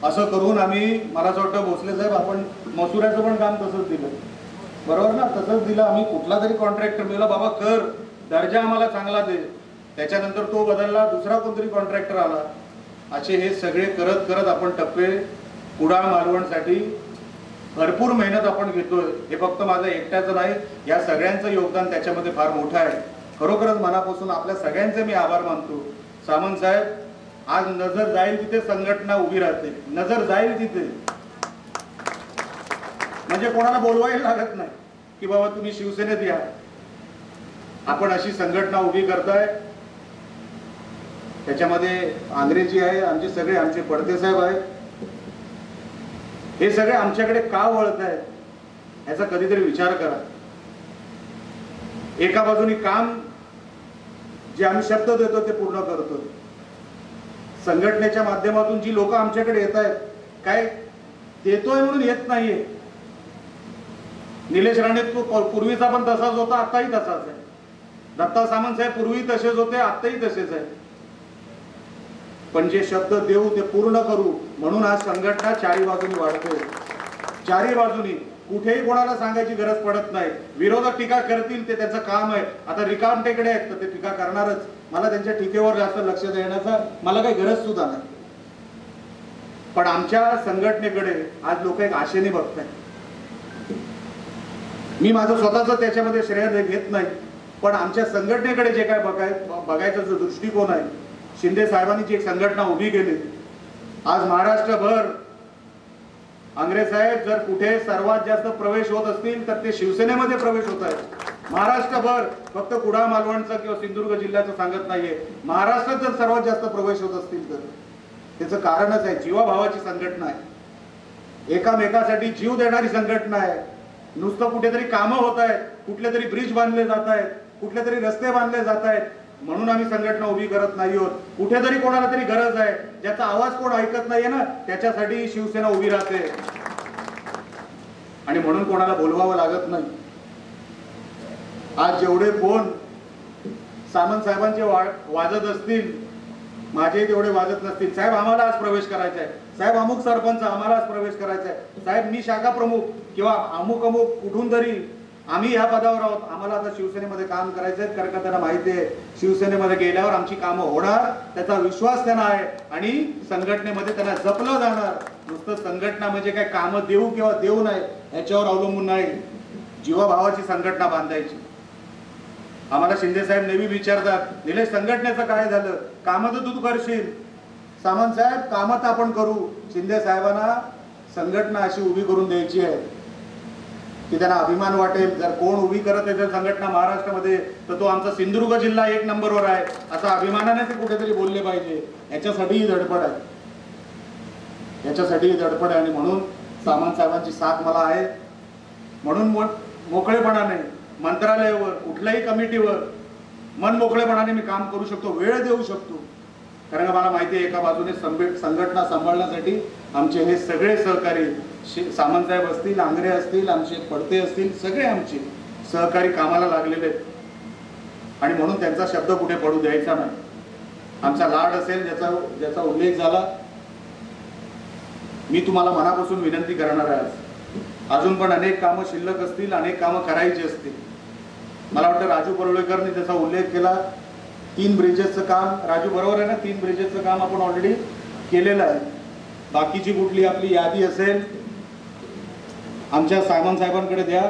असं करून आम्ही, मला असं वाटतं भोसले साहेब, आपण मसुऱ्याचं पण काम तसंच दिलं, बरोबर ना? तसंच दिलं. आम्ही कुठला तरी कॉन्ट्रॅक्टर मिळाला, बाबा कर, दर्जा आम्हाला चांगला दे. त्याच्यानंतर तो बदलला, दुसरा कोणतरी कॉन्ट्रॅक्टर आला. असे हे सगळे करत करत आपण टप्पे कुडाळ मालवणसाठी भरपूर मेहनत आपण घेतोय. हे फक्त माझं एकट्याचं नाही, या सगळ्यांचं योगदान त्याच्यामध्ये फार मोठं आहे. खरोखरच मनापासून आपल्या सगळ्यांचे मी आभार मानतो. सामंत साहेब, आज नजर जाईल तिथे संघटना उभी राहते, नजर जाईल तिथे. म्हणजे कोणाला बोलवायला लागत नाही की बाबा तुम्ही शिवसेनेत या. आपण अशी संघटना उभी करताय. त्याच्यामध्ये आंग्रेजी आहे, आमचे सगळे, आमचे पडते साहेब आहेत. हे सगळे आमच्याकडे का वळत आहेत याचा कधीतरी विचार करा. एका बाजूनी काम जे आम्ही शब्द देतो ते पूर्ण करतो. संघटनेच्या माध्यमातून जी लोक आमच्याकडे येत आहेत, काय देतोय म्हणून येत नाहीये. निलेश राणे पूर्वीचा पण तसाच होता, आताही तसाच आहे. दत्ता सामंत साहेब पूर्वी तसेच होते, आताही तसेच आहे. पण जे शब्द देऊ ते पूर्ण करू, म्हणून आज संघटना चारी बाजूनी वाढते. चारी बाजूनी कुठेही कोणाला सांगायची गरज पडत नाही. विरोधक टीका करतील, ते त्यांचं काम आहे. आता रिकामटेकडे आहेत तर ते टीका करणारच. मला त्यांच्या टीकेवर जास्त लक्ष देण्याचा मला काही गरज सुद्धा नाही. पण आमच्या संघटनेकडे आज लोक एक आशेने बघतायत. मी माझं स्वतःच त्याच्यामध्ये श्रेय घेत नाही, पण आमच्या संघटनेकडे जे काय बघायचा जो दृष्टिकोन आहे, शिंदे साहेबांनी जी एक संघटना उभी केली, आज महाराष्ट्रभर आंग्रे साहेब जर कुठे सर्वात जास्त प्रवेश होत असतील तर ते शिवसेनेमध्ये प्रवेश होत आहेत. महाराष्ट्रभर, फक्त कुडाळ मालवणचं किंवा सिंधुदुर्ग जिल्ह्याचं सांगत नाहीये, महाराष्ट्रात जर सर्वात जास्त प्रवेश होत असतील तर त्याचं कारणच आहे, जीवाभावाची संघटना आहे, एकामेकासाठी जीव देणारी संघटना आहे. नुसतं कुठेतरी कामं होत आहेत, कुठले तरी ब्रिज बांधले जात आहेत, कुठले तरी रस्ते बांधले जात आहेत म्हणून आम्ही संघटना उभी करत नाही आहोत. कुठेतरी कोणाला तरी गरज आहे, ज्याचा आवाज कोण ऐकत नाहीये ना, त्याच्यासाठी शिवसेना उभी राहते. आणि म्हणून कोणाला बोलवावं लागत नाही. आज जेवढे फोन सामंत साहेबांचे वाजत असतील माझे तेवढे वाजत नसतील, साहेब आम्हाला आज प्रवेश करायचा आहे, साहेब अमुक सरपंच आम्हाला आज प्रवेश करायचा आहे, साहेब मी शाखा प्रमुख किंवा अमुक अमुक कुठून तरी आम्ही या पदावर आहोत, आम्हाला आता शिवसेनेमध्ये काम करायचं आहे, कारण का त्यांना माहिती आहे शिवसेनेमध्ये गेल्यावर आमची कामं होणार, त्याचा विश्वास त्यांना आहे आणि संघटनेमध्ये त्यांना जपलं जाणार. नुसतं संघटना म्हणजे काय कामं देऊ किंवा देऊ नये याच्यावर अवलंबून नाही, जीवाभावाची संघटना बांधायची. आम्हाला शिंदे साहेब नेहमी विचारतात, निलेश संघटनेचं काय झालं, कामं तर तू करशील. सामंत साहेब कामं तर आपण करू, शिंदे साहेबांना संघटना अशी उभी करून द्यायची आहे की त्यांना अभिमान वाटेल. जर कोण उभी करत आहे तर संघटना महाराष्ट्रामध्ये, तर तो आमचा सिंधुदुर्ग जिल्हा 1 नंबरवर आहे असं अभिमानाने ते कुठेतरी बोलले पाहिजे. याच्यासाठीही धडपड आहे, याच्यासाठीही धडपड आहे. आणि म्हणून सामंत साहेबांची साथ मला आहे, म्हणून मोकळेपणाने मंत्रालयावर कुठल्याही कमिटीवर मन मोकळेपणाने मी काम करू शकतो, वेळ देऊ शकतो. कारण का मला माहिती आहे एका बाजूने संघटना सांभाळण्यासाठी आमचे हे सगळे सहकारी, सामंत साहेब असतील, आंग्रे असतील, आमचे पडते असतील, सगळे आमचे सहकारी कामाला लागलेले आहेत. आणि म्हणून त्यांचा शब्द कुठे पडू द्यायचा नाही. आमचा लाड असेल ज्याचा उल्लेख झाला, मी तुम्हाला मनापासून विनंती करणार आहे. अजून पण अनेक कामं शिल्लक असतील, अनेक कामं करायची असतील. मला वाटतं राजू परुळेकरनी त्याचा उल्लेख केला. 3 ब्रिजेसचं काम, राजू बरोबर आहे ना, 3 ब्रिजेसचं काम आपण ऑलरेडी केलेलं आहे. बाकीची कुठली आपली यादी असेल आमच्या सामंत साहेबांकडे द्या.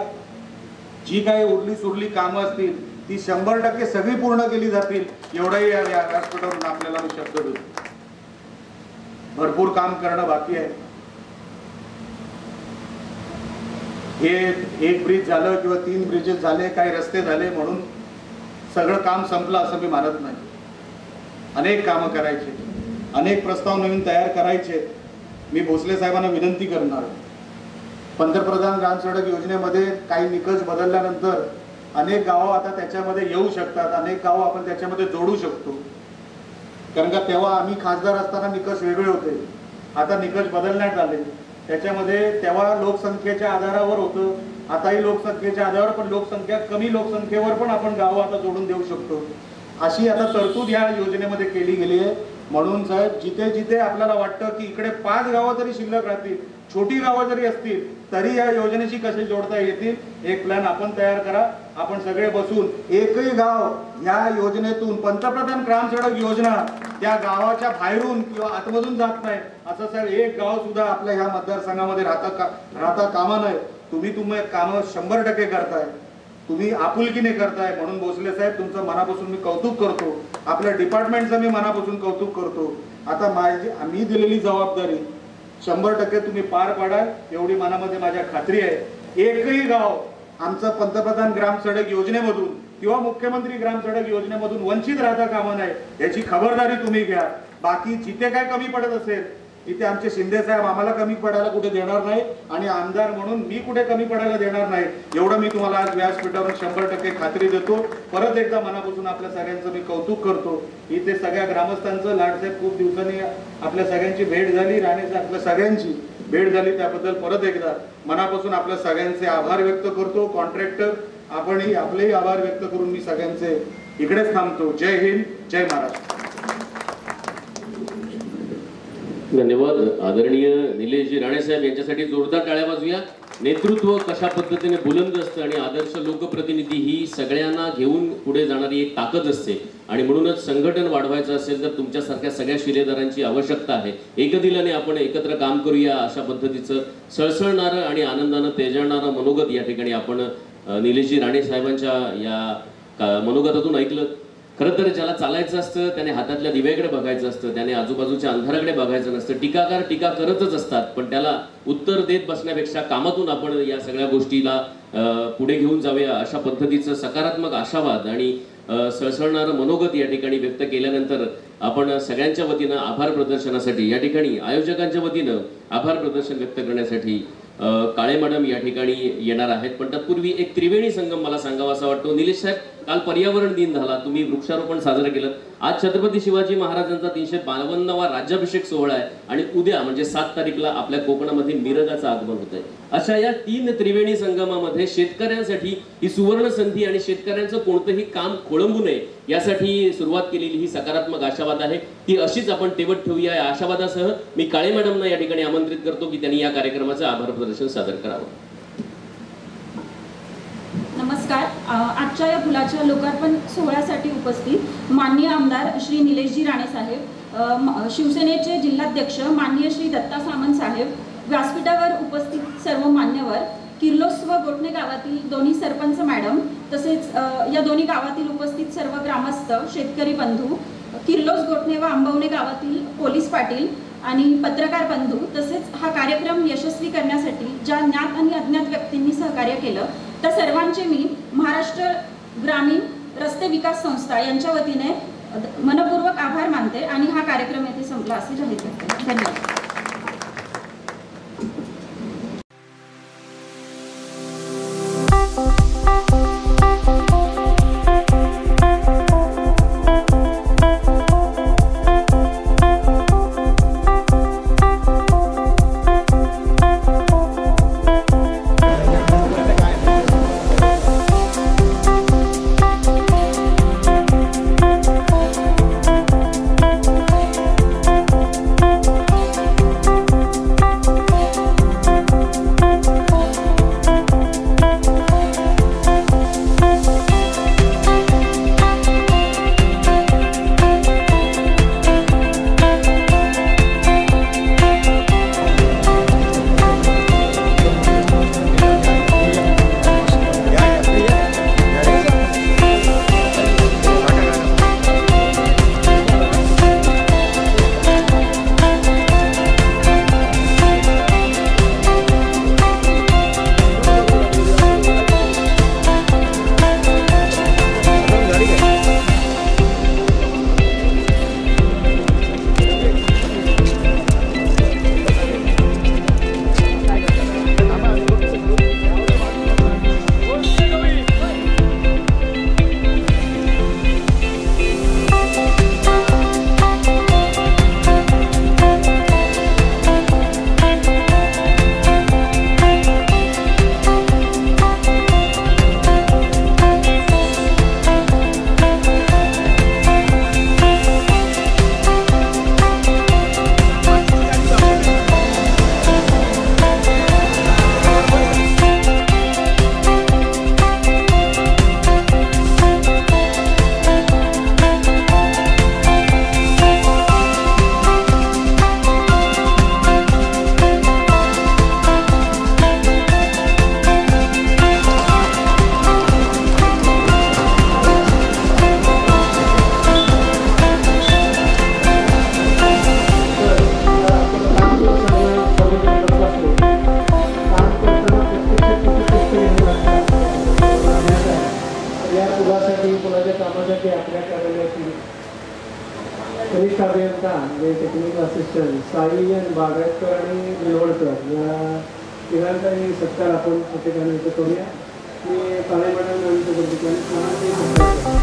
जी काही उरली सुरली कामं असतील ती 100% सगळी पूर्ण केली जातील, एवढंही या व्यासपीठावरून आपल्याला मी शब्द देतो. भरपूर काम करणं बाकी आहे. हे 1 ब्रिज झालं किंवा 3 ब्रिजेस झाले, काही रस्ते झाले म्हणून सगळं काम संपलं असं मी मानत नाही. अनेक कामं करायचे, अनेक प्रस्ताव नवीन तयार करायचे. मी भोसले साहेबांना विनंती करणार, पंतप्रधान ग्राम सडक योजनेमध्ये काही निकष बदलल्यानंतर अनेक गावं आता त्याच्यामध्ये येऊ शकतात, अनेक गावं आपण त्याच्यामध्ये जोडू शकतो. कारण का तेव्हा आम्ही खासदार असताना निकष वेगळे होते, आता निकष बदलण्यात आले. त्याच्यामध्ये तेव्हा लोकसंख्येच्या आधारावर होतं, आताही लोकसंख्येच्या आधारावर, पण लोकसंख्या कमी लोकसंख्येवर पण आपण गावं आता जोडून देऊ शकतो. अशी आता तरतूद या योजनेमध्ये केली गेली आहे. म्हणून साहेब जिथे जिथे आपल्याला वाटतं की इकडे 5 गावं जरी शिल्लक राहतील, छोटी गावं जरी असतील, तरी या योजनेशी कसे जोडता येतील एक प्लॅन आपण तयार करा. आपण सगळे बसून एकही गाव या योजनेतून, पंतप्रधान ग्राम सडक योजना त्या गावाच्या बाहेरून किंवा आतमधून जात नाही असं साहेब एक गाव सुद्धा आपल्या ह्या मतदारसंघामध्ये राहता कामा नये. तुम्ही कामं 100% करताय, तुम्ही आपुलकीने करताय. म्हणून भोसले साहेब तुमचं मनापासून मी कौतुक करतो, आपल्या डिपार्टमेंटचं मी मनापासून कौतुक करतो. आता मी दिलेली जबाबदारी 100% तुम्ही पार पाडाल एवढी मनामध्ये माझ्या खात्री आहे. एकही गाव आमचं पंतप्रधान ग्राम सडक योजनेमधून किंवा मुख्यमंत्री ग्राम सडक योजनेमधून वंचित राहता कामा नये याची खबरदारी तुम्ही घ्या. बाकी जिथे काय कमी पडत असेल तिथे आमचे शिंदे साहेब आम्हाला कमी पडायला कुठे देणार नाही आणि आमदार म्हणून मी कुठे कमी पडायला देणार नाही, एवढं मी तुम्हाला आज व्यासपीठावर 100% खात्री देतो. परत एकदा मनापासून आपल्या सगळ्यांचं मी कौतुक करतो. इथे सगळ्या ग्रामस्थांचं, लाडसाहेब खूप दिवसांनी आपल्या सगळ्यांची भेट झाली, राणेसाहेब आपल्या सगळ्यांची भेट झाली, त्याबद्दल परत एकदा मनापासून आपल्या सगळ्यांचे आभार व्यक्त करतो. कॉन्ट्रॅक्टर आपणही आपलेही आभार व्यक्त करून मी सगळ्यांचे इकडेच थांबतो. जय हिंद, जय महाराष्ट्र. धन्यवाद. आदरणीय निलेशजी राणेसाहेब यांच्यासाठी जोरदार टाळ्या वाजूया. नेतृत्व कशा पद्धतीने बुलंद असतं आणि आदर्श लोकप्रतिनिधी ही सगळ्यांना घेऊन पुढे जाणारी एक ताकद असते आणि म्हणूनच संघटन वाढवायचं असेल तर तुमच्यासारख्या सगळ्या शिलेदारांची आवश्यकता आहे. एकदिलाने आपण एकत्र काम करूया अशा पद्धतीचं सळसळणारं आणि आनंदानं तेजळणारं मनोगत या ठिकाणी आपण निलेशजी राणेसाहेबांच्या या मनोगतातून ऐकलं. खरं तर ज्याला चालायचं असतं त्याने हातातल्या दिव्याकडे बघायचं असतं, त्याने आजूबाजूच्या अंधाराकडे बघायचं नसतं. टीकाकार टीका करतच असतात, पण त्याला उत्तर देत बसण्यापेक्षा कामातून आपण या सगळ्या गोष्टीला पुढे घेऊन जाऊया अशा पद्धतीचं सकारात्मक आशावाद आणि सळसळणारं मनोगत या ठिकाणी व्यक्त केल्यानंतर आपण सगळ्यांच्या वतीनं आभार प्रदर्शनासाठी या ठिकाणी आयोजकांच्या वतीनं आभार प्रदर्शन व्यक्त करण्यासाठी काळे मॅडम या ठिकाणी येणार आहेत. पण तत्पूर्वी एक त्रिवेणी संगम मला सांगावा असा वाटतो. निलेश साहेब, काल पर्यावरण दिन झाला, तुम्ही वृक्षारोपण साजरं केलं. आज छत्रपती शिवाजी महाराजांचा 352वा राज्याभिषेक सोहळा आहे आणि उद्या म्हणजे 7 तारीखला आपल्या कोकणामध्ये मिरगाचं आगमन होत आहे. अशा या 3 त्रिवेणी संगमामध्ये शेतकऱ्यांसाठी ही सुवर्ण संधी आणि शेतकऱ्यांचं कोणतंही काम खोळंबू नये यासाठी सुरुवात केलेली ही सकारात्मक आशावाद आहे, ती अशीच आपण तेवत ठेवूया. या आशावादासह मी काळे मॅडमना या ठिकाणी आमंत्रित करतो की त्यांनी या कार्यक्रमाचं आभार प्रदर्शन सादर करावं. नमस्कार. आजच्या या पुलाच्या लोकार्पण सोहळ्यासाठी उपस्थित माननीय आमदार श्री निलेशजी राणे साहेब, शिवसेनेचे जिल्हाध्यक्ष माननीय श्री दत्ता सामंत साहेब, व्यासपीठावर उपस्थित सर्व मान्यवर, किर्लोस व गोटणे गावातील दोन्ही सरपंच मॅडम, तसेच या दोन्ही गावातील उपस्थित सर्व ग्रामस्थ, शेतकरी बंधू, किर्लोस, गोटणे व आंबवणे गावातील पोलीस पाटील आणि पत्रकार बंधू, तसेच हा कार्यक्रम यशस्वी करण्यासाठी ज्या ज्ञात आणि अज्ञात व्यक्तींनी सहकार्य केलं त्या सर्वांचे मी महाराष्ट्र ग्रामीण रस्ते विकास संस्था यांच्या वतीने मनपूर्वक आभार मानते आणि हा कार्यक्रम येथे संपला असे जाहीर करते. धन्यवाद. वरिष्ठ अभियंता म्हणजे टेक्निकल असिस्टंट साई आणि बागायतकर आणि निलवडकर या तिघांचाही सत्कार आपण ठिकाणी करूया. मी काळे मॅडम यांच्या